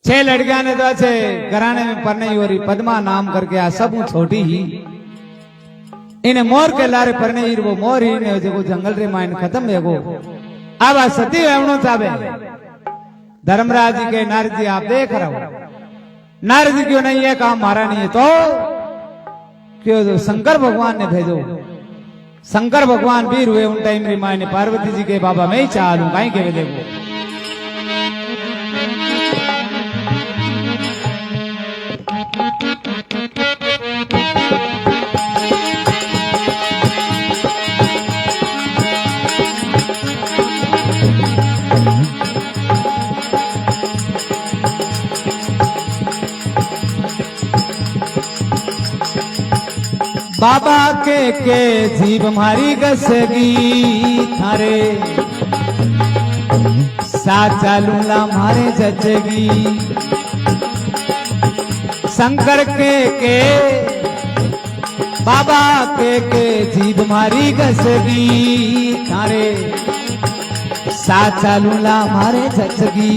6 लड़कियां ने तो अच्छे घराने में पढ़ने हो रही, पद्मा नाम करके आ सब छोटी ही इन्हें मोर के लारे पढ़ने ही, वो मोर ही ने जो जंगल रे माइन खत्म है वो अब सती होना चाहे। धर्मराज जी के नारद जी आप देख रहे हो, नारद जी क्यों नहीं है काम मारा नहीं है तो क्यों तो शंकर भगवान ने भेजो, शंकर भगवान वीर हुए उन टाइम री मायने पार्वती जी के बाबा मैं ही चालू कहीं के देखो। बाबा के जीव मारी गसगी थारे साथ चालूला मारे जचगी। शंकर के बाबा के जीव मारी गसगी थारे साथ चालूला मारे जचगी।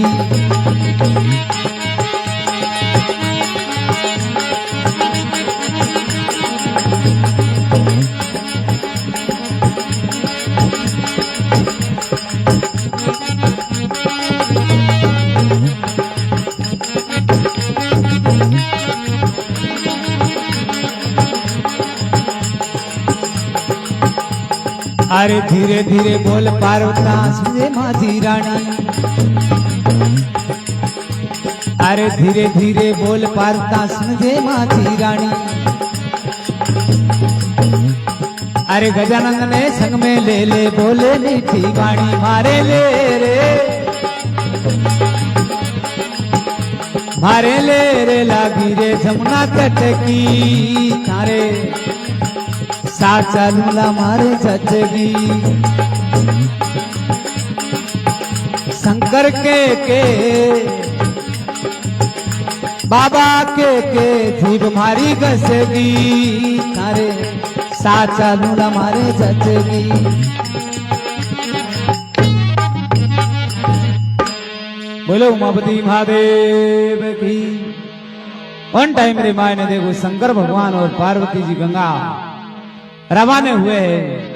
अरे धीरे धीरे बोल पार्वता सुने माझी रानी, अरे धीरे धीरे बोल पार्वता सुने माझी रानी। अरे गजानंद ने संग में ले ले बोले मीठी वाणी मारे ले रे, मारे ले रे लागी रे जमुना तट की थारे साथ चालूला मारे जचगी। शंकर के बाबा के जीव मारी गसगी थारे साथ चालूला मारे जचगी। बोलो उमापति महादेव की। वन टाइम रे माय ने देखो शंकर भगवान और पार्वती जी गंगा रवाने हुए हैं।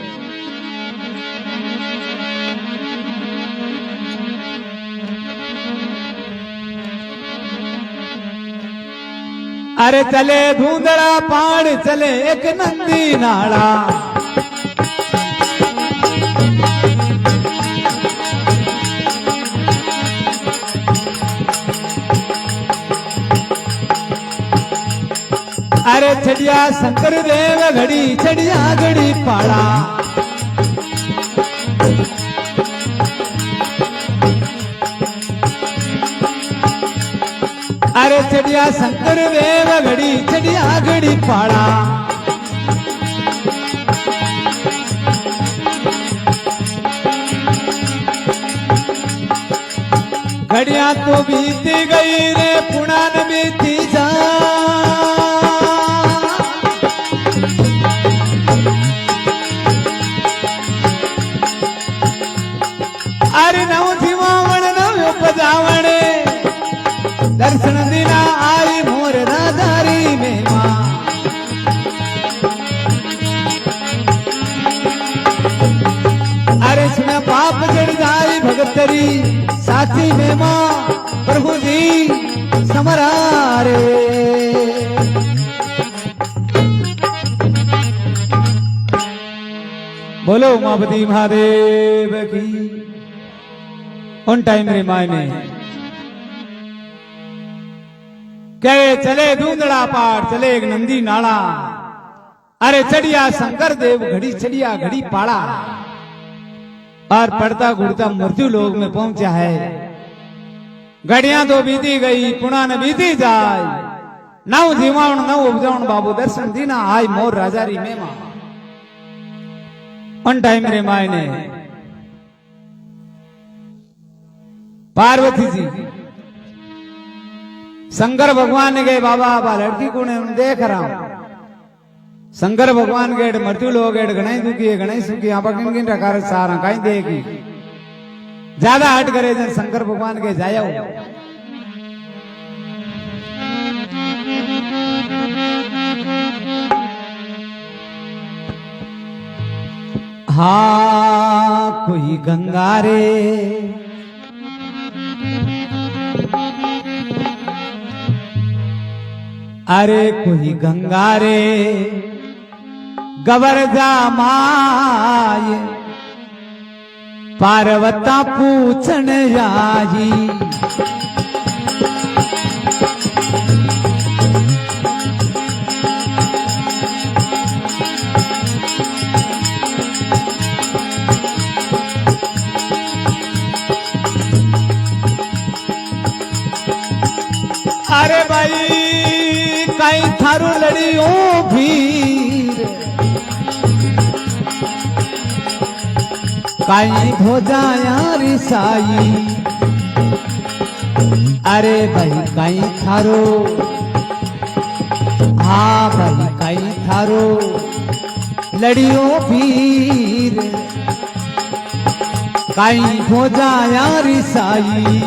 अरे चले धूंधड़ा पहाड़ चले एक नंदी नाड़ा, अरे छड़िया शंकर देव घड़ी छड़िया घड़ी पाड़ा। अरे छड़िया शंकर देव घड़ी छड़िया घड़ी पाड़ा। घड़िया तो बीती गई रे पुरान बीती जा। अरे नव जीवावण नव उपजावण दर्शन दिना आई मोर राधारी में मां। अरे सुन पाप जड़ जाई भगतरी साथी में मां प्रभु जी समरारे। बोलो उमापति महादेव की। उन टाइम रे मायने कहे चले धूंधड़ा पार चले एक नंदी नाड़ा। अरे चढ़िया शंकर देव घड़ी चढ़िया घड़ी पाड़ा। और पड़ता घुड़ता मृत्यु लोग में पहुंचा है। घड़ियां तो बीती गई पुणा न बीती जाए। नव जीवाण नव उपजावण बाबू दर्शन दीना आई मोर राजारी में मां। उन टाइम रे मायने पार्वती जी शंकर भगवान ने कहे बाबा बा लड़की को ने देख रहा हूं। शंकर भगवान गेड मृत्यु लोग गेड गणाई दुखी है गणाई सुखी आप किन किन रकार सारा कहीं देगी ज्यादा हट करे जन शंकर भगवान के जाया हाँ कोई गंगा रे अरे कोई गंगा रे गवर्जा माय पार्वता पूछन आई अरे भाई कहीं थारू लड़ियों भीर कहीं हो जाया रिसाई अरे भाई कहीं थारो हाँ भाई कहीं थारो लड़ियों भीर कहीं हो जाया रिसाई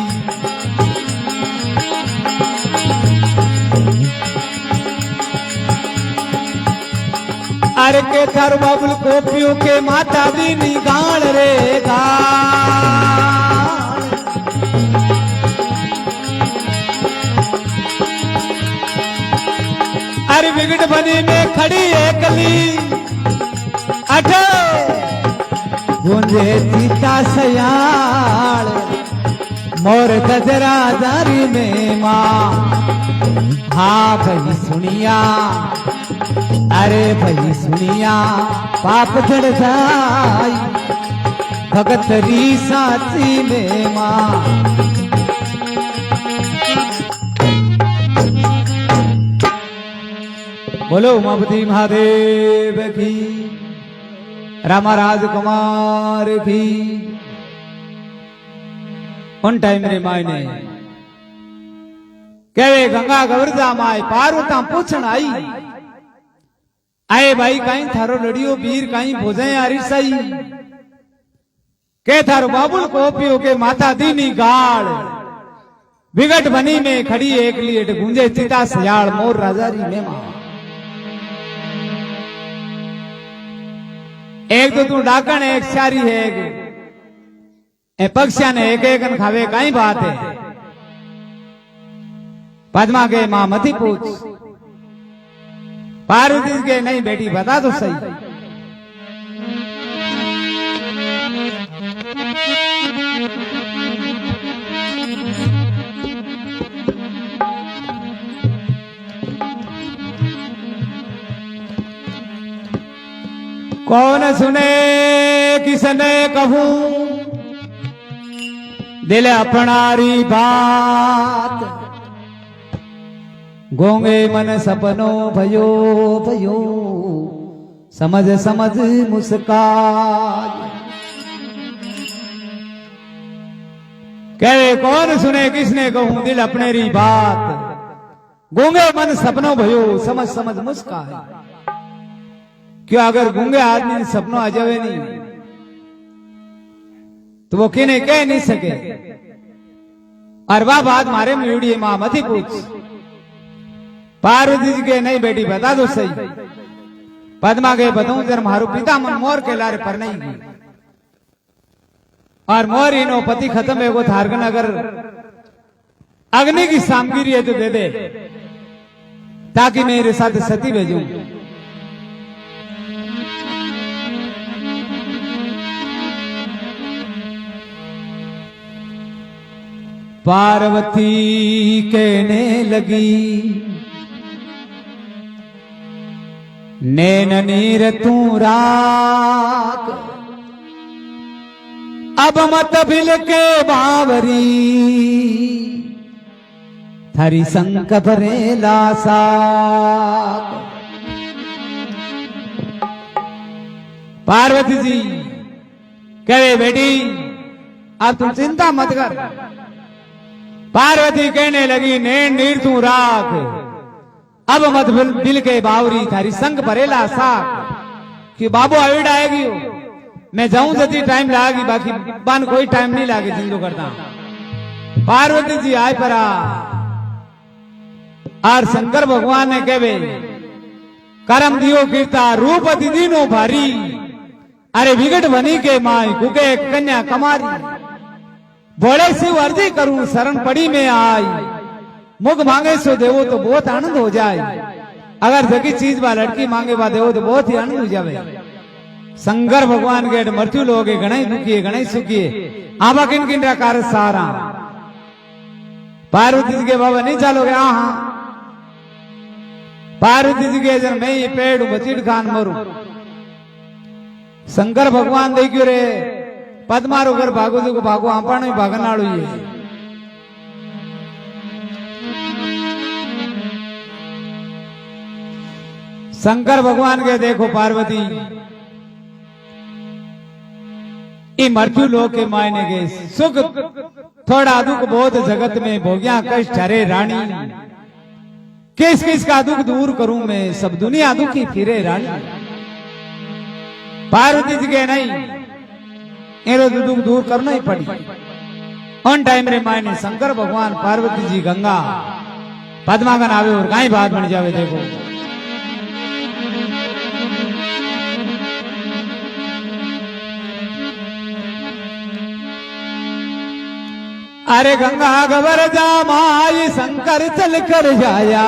अरे के थार बाबुल कोपियों के माता दी निगाल रे गाल अरे विगट बनी में खड़ी एकली अठो गूंजे सीता सयाल मोर गजरा दारी में माँ हाँ भाई सुनिया अरे भाई सुनिया पाप जड़ जाई भगत री साची में माँ बोलो उमापति महादेव की रामा राजकुमार की उन टाइम रे मायने कहे गंगा गवर्जा माय पार्वता पूछन आई आए भाई कहीं थारो लड़ियो वीर कहीं भोजे आरी सही के थारो बाबुल कोपियो के माता दीनी गाड़ विगट बनी में खड़ी एक लिएट गूंजे चिता सयाल मोर राजारी में मां एक तो तू डाकन एक शारी है ए पक्षिया ने एक एक खावे कहीं बात है पद्मा के मां मती पूछ पार्वती के नहीं बेटी बता तो सही कौन सुने किसने कहूं दिल अपनारी बात गोंगे मन सपनो भयो भयो समझ समझ मुस्कान कहे कौन सुने किसने कहूं दिल अपने री बात गूंगे मन सपनों भयो समझ समझ मुस्कान क्यों अगर गूंगे आदमी सपनों आ जावे नहीं तो वो किने कह नहीं सके और वह बात मारे में मां मती पूछ पार्वती जी के नहीं बेटी बता दो सही पद्मा के बताऊं जर मारू पिता मन मोर के लारे पर नहीं की और मोर इनो पति खत्म है वो थारगन अगर अग्नि की सामग्री है तो दे दे ताकि मेरे साथ सती भेजूं पार्वती कहने लगी नैन नीर तू राख अब मत भिल के बावरी थारी संक भरे लासा पार्वती जी कहे बेटी अब तुम चिंता मत कर पार्वती कहने लगी नैन नीर तू राख अब मत बिल के बावरी थारी संग भरेला साक कि बाबू आविड आएगी हो। मैं जाऊं जती टाइम लागी बाकी बान कोई टाइम नहीं लागे जिंदो करता। पार्वती जी आए परा और शंकर भगवान ने कहे करम दियो कीर्ता रूप दीनो भारी अरे विगट बनी के माई कुके कन्या कमारी बोले शिव अर्जी करूं शरण पड़ी में आई मुख मांगे सो देवो तो बहुत आनंद हो जाए अगर जगी चीज बा लड़की मांगे बा देवो तो बहुत ही आनंद हो जावे। शंकर भगवान के मृत्यु लोग गणाई दुखी गणाई सुखी आबा किन किन कार सारा पार्वती जी के बाबा नहीं चलोगे हाँ पार्वती जी के जन मैं ये पेड़ बचीड़ खान मरू शंकर भगवान देखियो रे पद्मारो घर भागो देखो भागो आपा नहीं भागनाड़ू ये शंकर भगवान के देखो पार्वती ये मृत्यु लोक के मायने के सुख थोड़ा दुख बहुत जगत में भोगिया कष्ट हरे रानी किस किस का दुख दूर करूं मैं सब दुनिया दुखी फिरे रानी। पार्वती जी के नहीं एरो दुख दूर करना ही पड़ी ऑन टाइम रे मायने शंकर भगवान पार्वती जी गंगा पद्मागन आवे और कहीं बात बन जावे देखो। अरे गंगा गबर जा माई शंकर चल कर जाया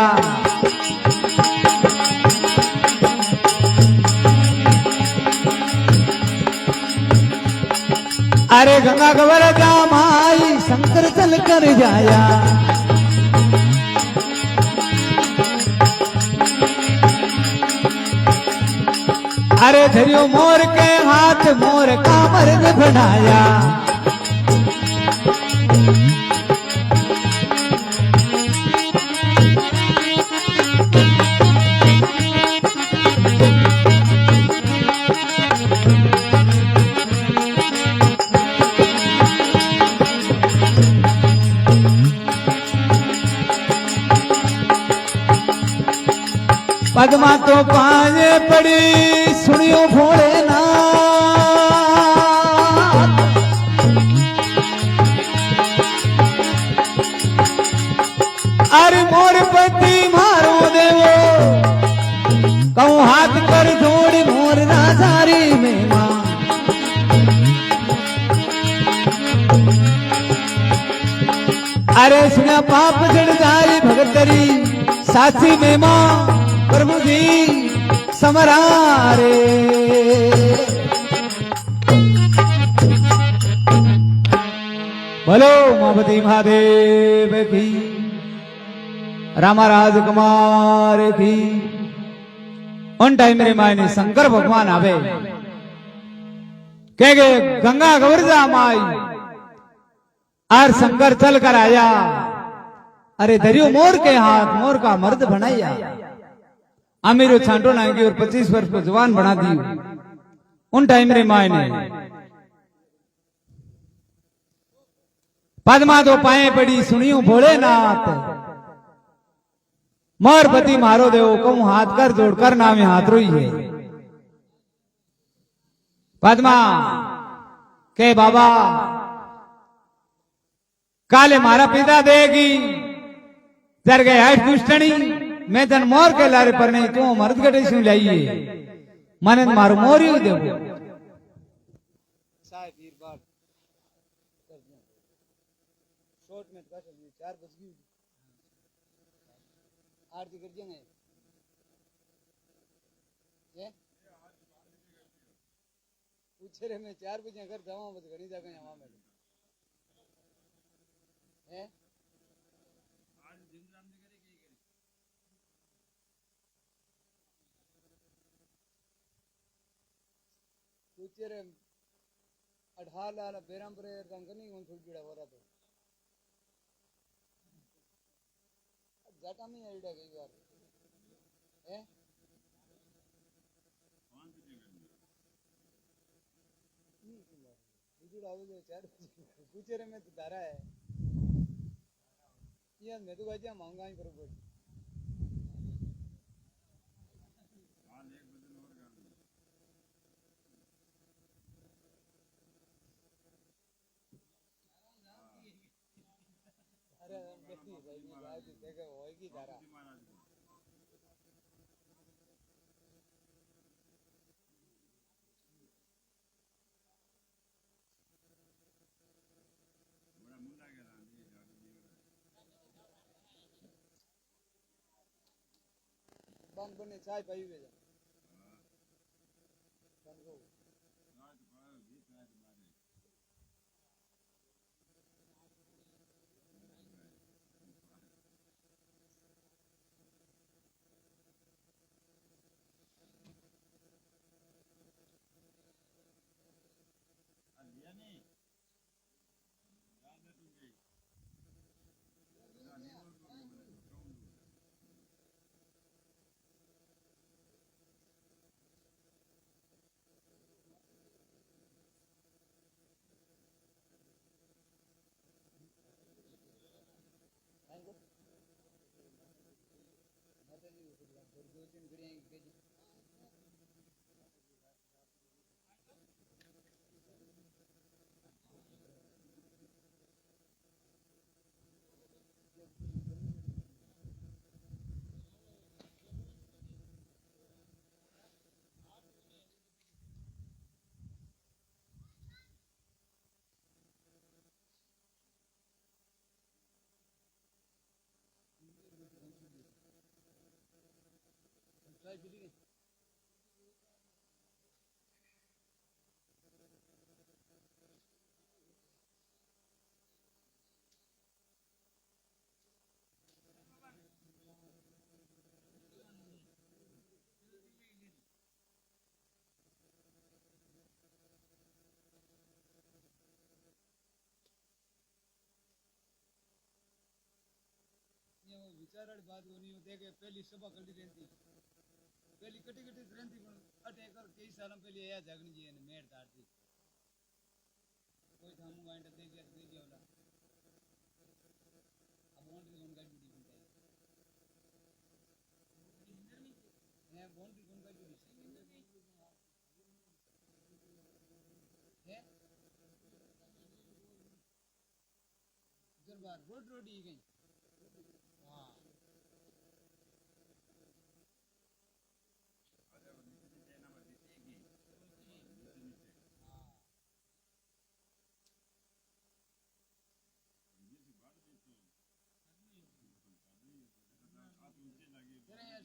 अरे गंगा गबर जा माई शंकर चल कर जाया अरे धरियो मोर के हाथ मोर का मर्द बनाया पद्मा तो पाए पड़ी सुनियो भोलेनाथ अरे मोर पति मारो देवो कहूं हाथ कर जोड़ मोर नाजारी में मां अरे सुना पाप जड़ जाए भगतरी साथी में मां प्रभु जी समरारे बोलो महापति महादेव की रामा राजकुमार की। उन टाइम मेरे मायने शंकर भगवान आवे कह गए गंगा गवर्जा माई और शंकर चल कर आया अरे दरियो मोर के हाथ मोर का मर्द बनाया अमीरो छांटो नाएगी और 25 वर्ष को जवान बना दी। उन टाइम रे मायने पद्मा तो पाए पड़ी सुनियो भोलेनाथ मोर पति मारो देवो कहूं हाथ कर जोड़कर नामे हाथ रोई है। पद्मा के बाबा काले मारा पिता देगी जर गए हट दुष्टनी मैं तन मोर के लारे पर नहीं तू मर्द गटे सुन लाइए मन मारो मोर ही देव आरती कर देंगे पूछे रे मैं 4 बजे घर जाऊं बस घड़ी जाके यहाँ में है आज दिन राम जी करे की करे पूछे रे 18 लाल बेरामपुर कंकनी कौन छोड़ जुड़ा हो रहा तो जाटा में आइडिया कई बार है पूछे रे मैं तो तारा है ये मैं तो बाजिया मांगा ही करो चाय पाई हुई है चाय पी ली विचार वाली बात को नहीं होती कि पहली सभा कटी रहती पहली कटी कटी रहती पण अटे कर कई साल पहले आया जगनी जी ने मेड़ तार थी कोई थामू वाइंड दे गया होला अब बाउंड्री कौन का जुड़ी बनता है बाउंड्री कौन का जुड़ी है दरबार रोड रोड ही गई हां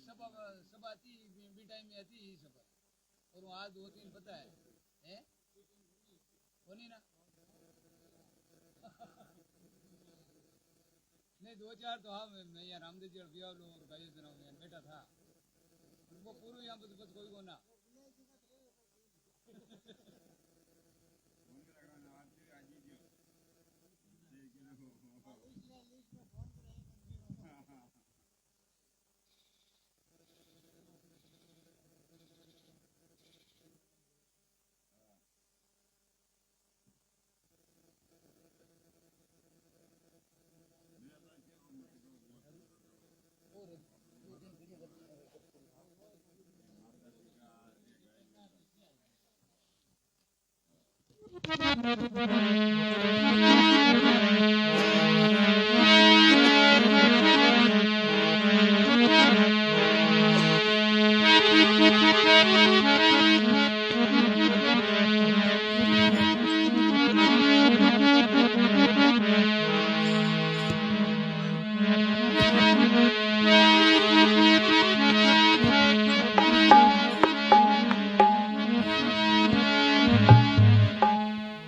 सभा सभा आती बी टाइम में आती ही सभा और वहाँ 2-3 पता है हैं होनी ना नहीं 2-4 तो हाँ मैं यहाँ रामदेव जी और बिया लोग और भाई सुना यहाँ बैठा था वो पूरा यहाँ पर बस कोई को ना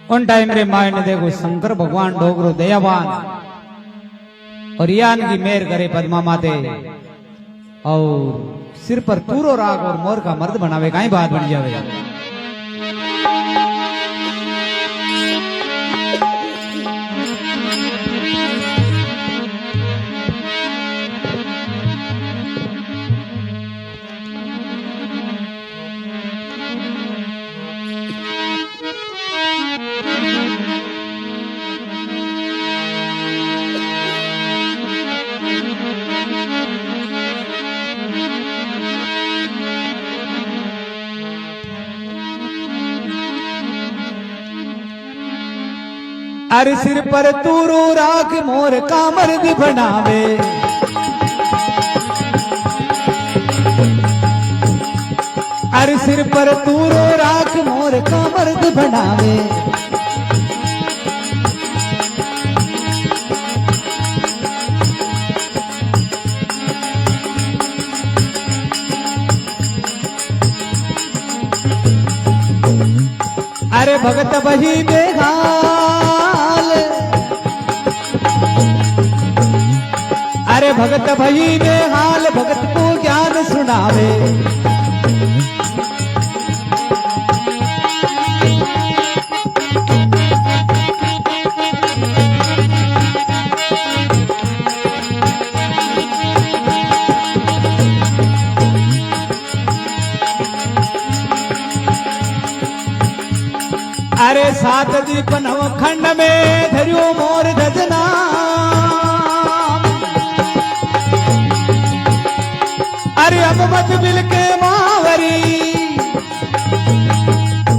उन टाइम रे मायने देखो शंकर भगवान डोगरो दयावान और यान की मेहर करे पद्मा माते और सिर पर तूरो राग और मोर का मर्द बनावे काई बात बन जावे अरे सिर पर तूरू राख मोर का मर्द बनावे, अरे सिर पर तूरू राख मोर का मर्द बनावे। अरे भगत बही बेहाल, अरे भगत बही बेहाल भगत को ज्ञान सुनावे। अरे सात दीप नव खंड में धरियो मोर धजना, अरे अब मत बिल के मावरी,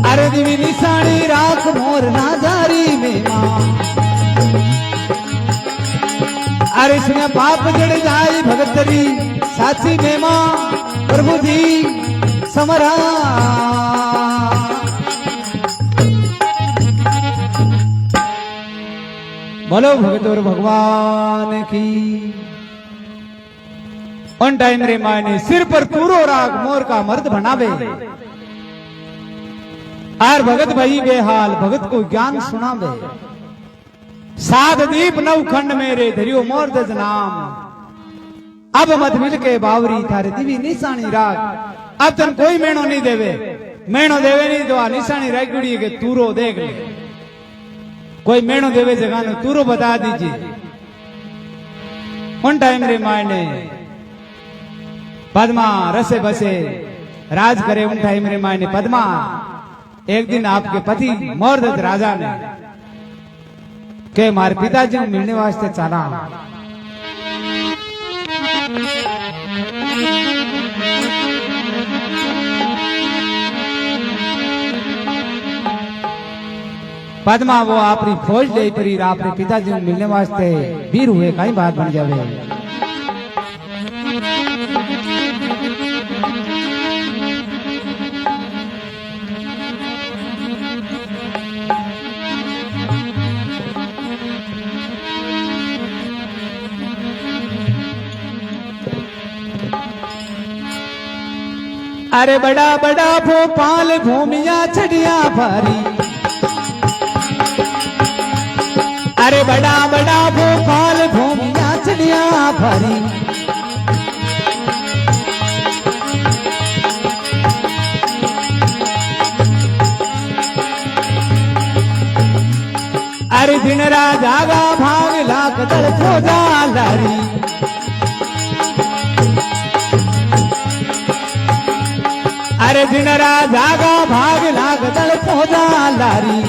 अरे दिवी निशानी राख मोर नाजारी में मां। अरे इसमें पाप जड़ जाए भगतरी साची में मां, प्रभु जी समरा। बोलो भगतोर भगवान की। उन टाइम रे मायने सिर पर तूरो राग मोर का मर्द बनावे, और भगत भाई बेहाल भगत को ज्ञान सुनावे। सात दीप नव खंड मेरे धरियो मोर दज नाम, अब मत मिल के बावरी थारे दिवी निशानी राग। अब तन कोई मेणो नहीं देवे, मेणो देवे नहीं तो आ निशानी राग गुड़ी के तूरो देख ले। कोई मेणो देवे जगह ने तूरो बता दीजिए। उन टाइम रे मायने पद्मा रसे बसे राज करे। उन टाइम रे मायने पद्मा एक दिन आपके पति मोरदत राजा ने के मारे पिताजी को मिलने वास्ते चला। पद्मा वो आपरी फौज ले परी आपरे पिताजी को मिलने वास्ते वीर हुए कई बात बन जावे। अरे बड़ा बड़ा भोपाल भूमिया छड़िया भारी, अरे बड़ा बड़ा भोपाल भूमिया चलिया भरी। अरे दिन राजागा भाग लाख दल फौजा लारी, अरे दिन राजागा भाग लाख दल फौजा लारी।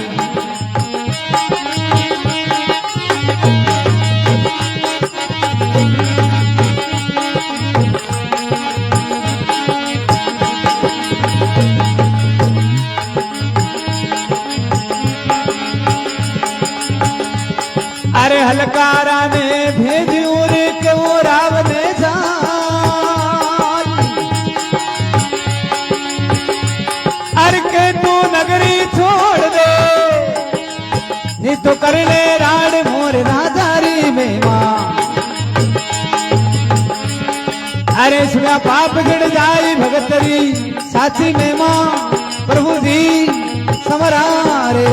अरे हलकारा ने भेजू रे के वो रावने जा, अरे के तू नगरी छोड़ दे, नहीं तो कर ले राड मोर राजारी में मां। अरे इसमें पाप गिर जाए भगतरी साची में मां, प्रभु जी समरा रे।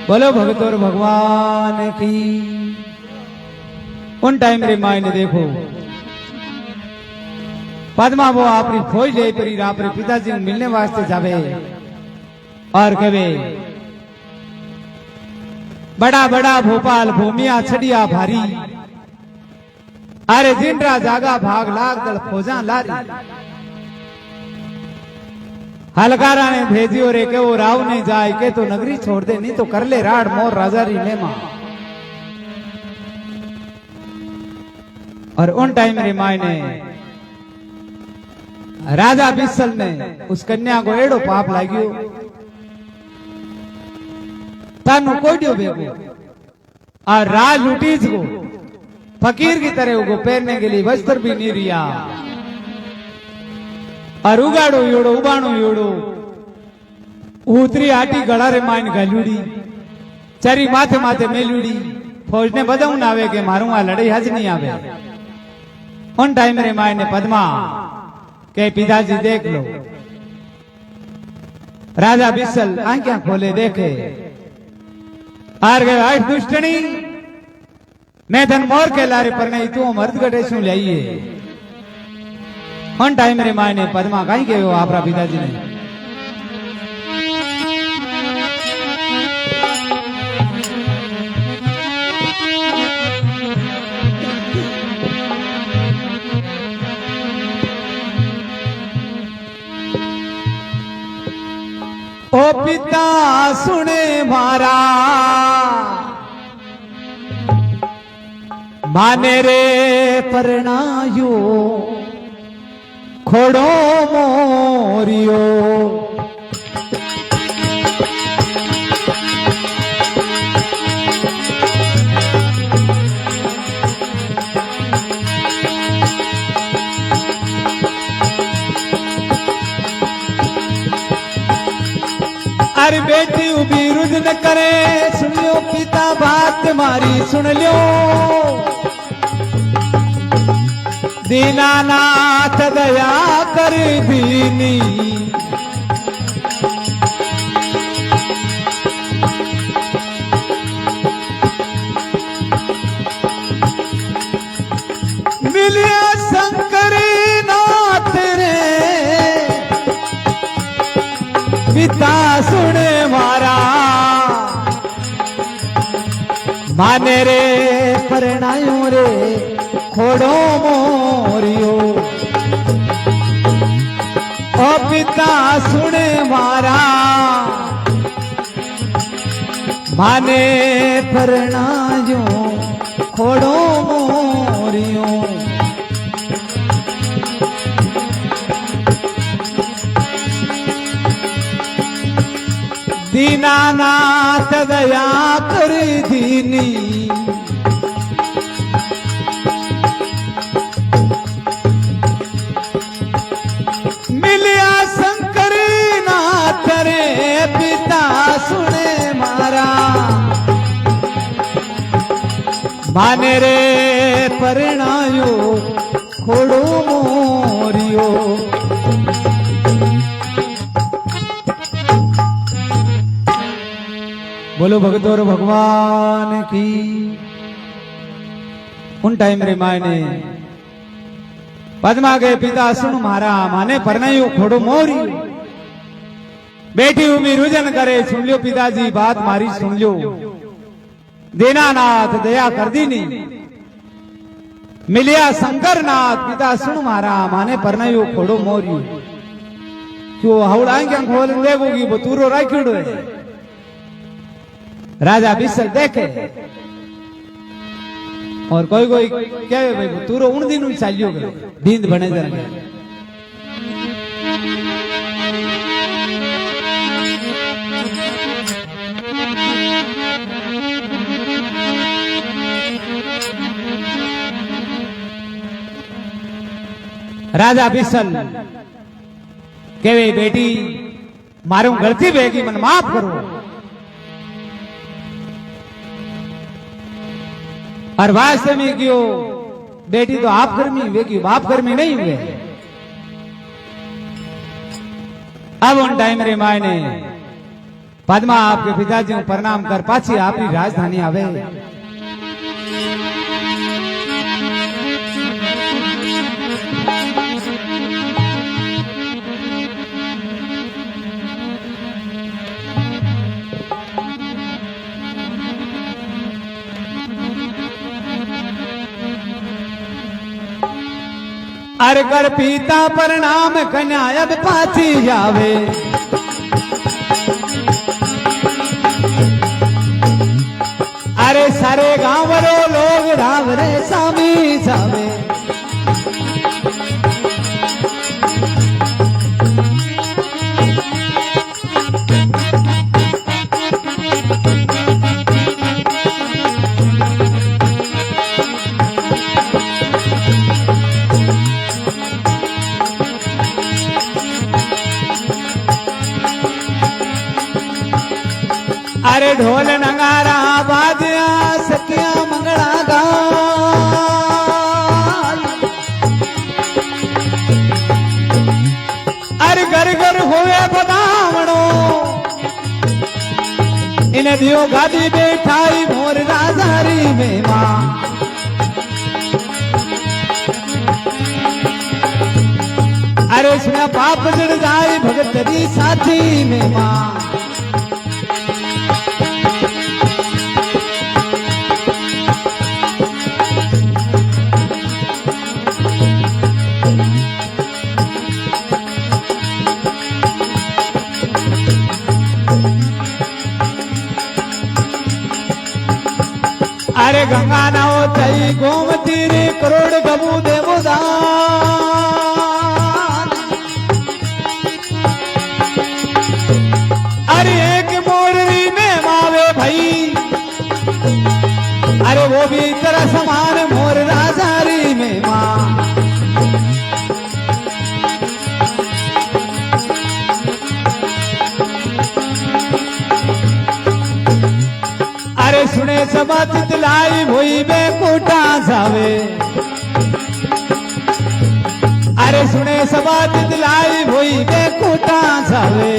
बोलो भगतोर भगवान की। उन टाइम रे मायने देखो पद्मा वो अपनी फौज ले परी आपरे पिताजी को मिलने वास्ते जावे और कहे बड़ा बड़ा भोपाल भूमिया छड़िया भारी, अरे जिनरा जागा भाग लाग दल फौजा लारी। हलकारा ने भेजियो रे के वो राव नहीं जाए के तो नगरी छोड़ दे, नहीं तो कर ले राड मोर राजारी में मां। और उन टाइम रे मायने राजा बिसल ने उस कन्या को एड़ो पाप लाग्यो तानु कोड्यो बेगो और राज लुटीज को फकीर की तरह उनको पहनने के लिए वस्त्र भी नहीं रिया और उगाड़ो योड़ो उबाणो योड़ो उतरी आटी गड़ा रे माइन घाल्यूड़ी चरी माथे माथे मेलूड़ी फौज ने बधाऊ ना आवे के मारू आ लड़ाई हज नहीं आवे उन टाइम रे माई ने पद्मा के पिताजी देख लो राजा बिसल आंखें खोले देखे आर गए आठ दुष्टनी मैं धन मोर के लारे पर नहीं तू मर्द गटे शू लाइए उन टाइम रे माई ने पद्मा कहीं के वो आपरा पिताजी ने ओ पिता सुने मारा माने रे परणायो खोड़ो मोरियो अरे बेटी उभी रुद न करे सुन लो पिता बात मारी सुन लो दीनानाथ दया कर दीनी मिलिया शंकरी नाथ रे पिता सुने मारा माने रे परणायो रे खोड़ो मोरियो ओ पिता सुने मारा माने परणायो खोड़ो मोरियो दीनानाथ दया कर दीनी मिलिया शंकरी नाथ रे पिता सुने मारा माने रे परणायो खोड़ो मोरियो बोलो भगतोर भगवान की उन टाइम रे माय ने पद्मा के पिता सुन मारा माने परनायो खोड़ो मोरी बेटी उमी रुजन करे सुन लो पिताजी बात मारी सुन लो दीनानाथ दया कर दी नहीं मिलिया शंकर नाथ पिता सुन मारा माने परनायो खोड़ो मोरी क्यों हवड़ा क्या खोल देखोगी वो तूरो राखिड़ो है राजा बिसल देखे और कोई कोई क्या है भाई तूरो उन दिन चालियो गए दींद बने जरा राजा बिसल केवे बेटी मारू गलती बेगी मन माफ करो और वास्तव में क्यों बेटी तो आप कर्मी हुए क्यों बाप कर्मी नहीं हुए अब उन टाइम रे माय ने पद्मा आपके पिताजी को प्रणाम कर पाछी आपकी राजधानी आवे अरे कर पीता प्रणाम कन्या अब पाछी जावे अरे सारे गांव रो लोग राव रे सामी जावे बंदियो गादी बैठाई मोर राजारी में मां। अरे सुना पाप जड़ जाए भगत तेरी साथी में मां। अरे गंगा नाव तई गोमती रे करोड़ गबू देवो दान। अरे एक मोरनी में मावे भाई, अरे वो भी तेरा समान मोर राजारी में मां। अरे सुने सभा तितलाई भोई बेकुटा जावे। अरे सुने सभा तितलाई भोई बेकुटा जावे।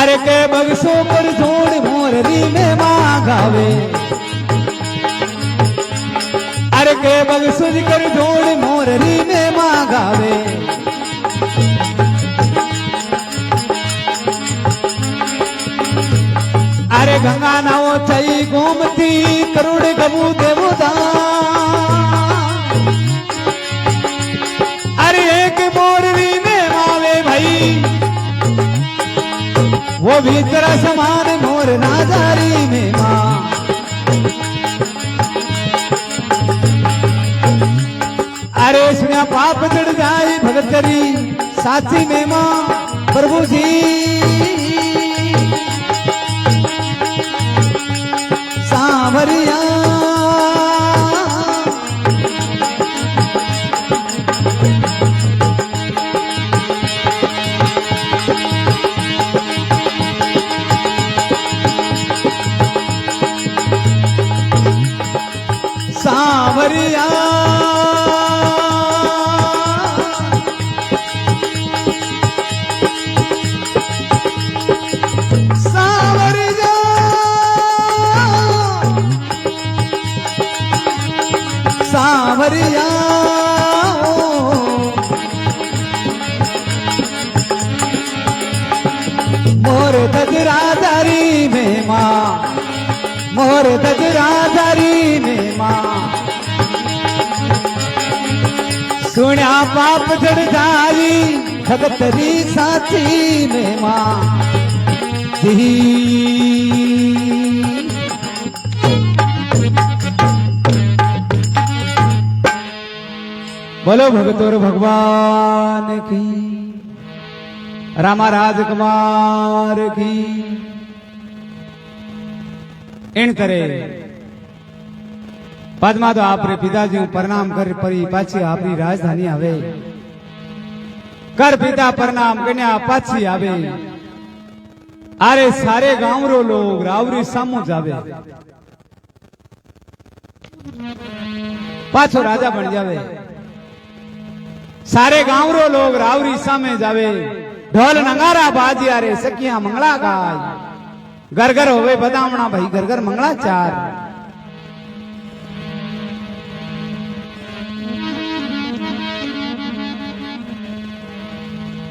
अरे के बगसो पर जोड़ मोररी में मां गावे। अरे के बगसो कर जोड़ मोररी में मां गावे। अरे गंगा नाव थई गोमती करोड़ गबू देवो दान। अरे एक मोरनी में मावे भाई, वो भी तेरा समान मोर नाजारी में मां। अरे सुना पाप जड़ जाए भगत तेरी साथी में मां। प्रभु जी सांवरिया सांवरिया सांवरिया मोर दजरादारी में मां। मोर दजरादारी में मां। सुना पाप जड़ जाई भगतरी साथी में मां। बोलो भगतोर भगवान की, रामा राजकुमार की। इन करे पद्मा तो आपरे पिताजी प्रणाम कर परी पाछी आपरी राजधानी आवे। कर पिता प्रणाम कन्या पाछी आवे। अरे सारे गांव रो लोग रावरी सामू जावे। पाछो राजा बन जावे। सारे गांव रो लोग रावरी सामे जावे। ढोल नगारा बाजिया रे सखिया मंगला गाय। घर घर होवे बदामणा भाई घर घर मंगला चार।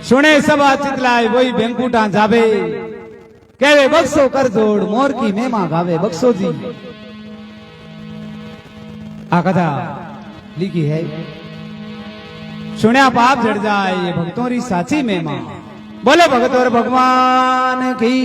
सुने सभा चितलाए वही बेंकुटा जावे। कहवे बक्सो कर जोड़ मोर की मेमा गावे। बक्सो जी आ कथा लिखी है। सुनिया पाप झड़ जाए ये भक्तों री साची में मां। बोले भगतोर भगवान की।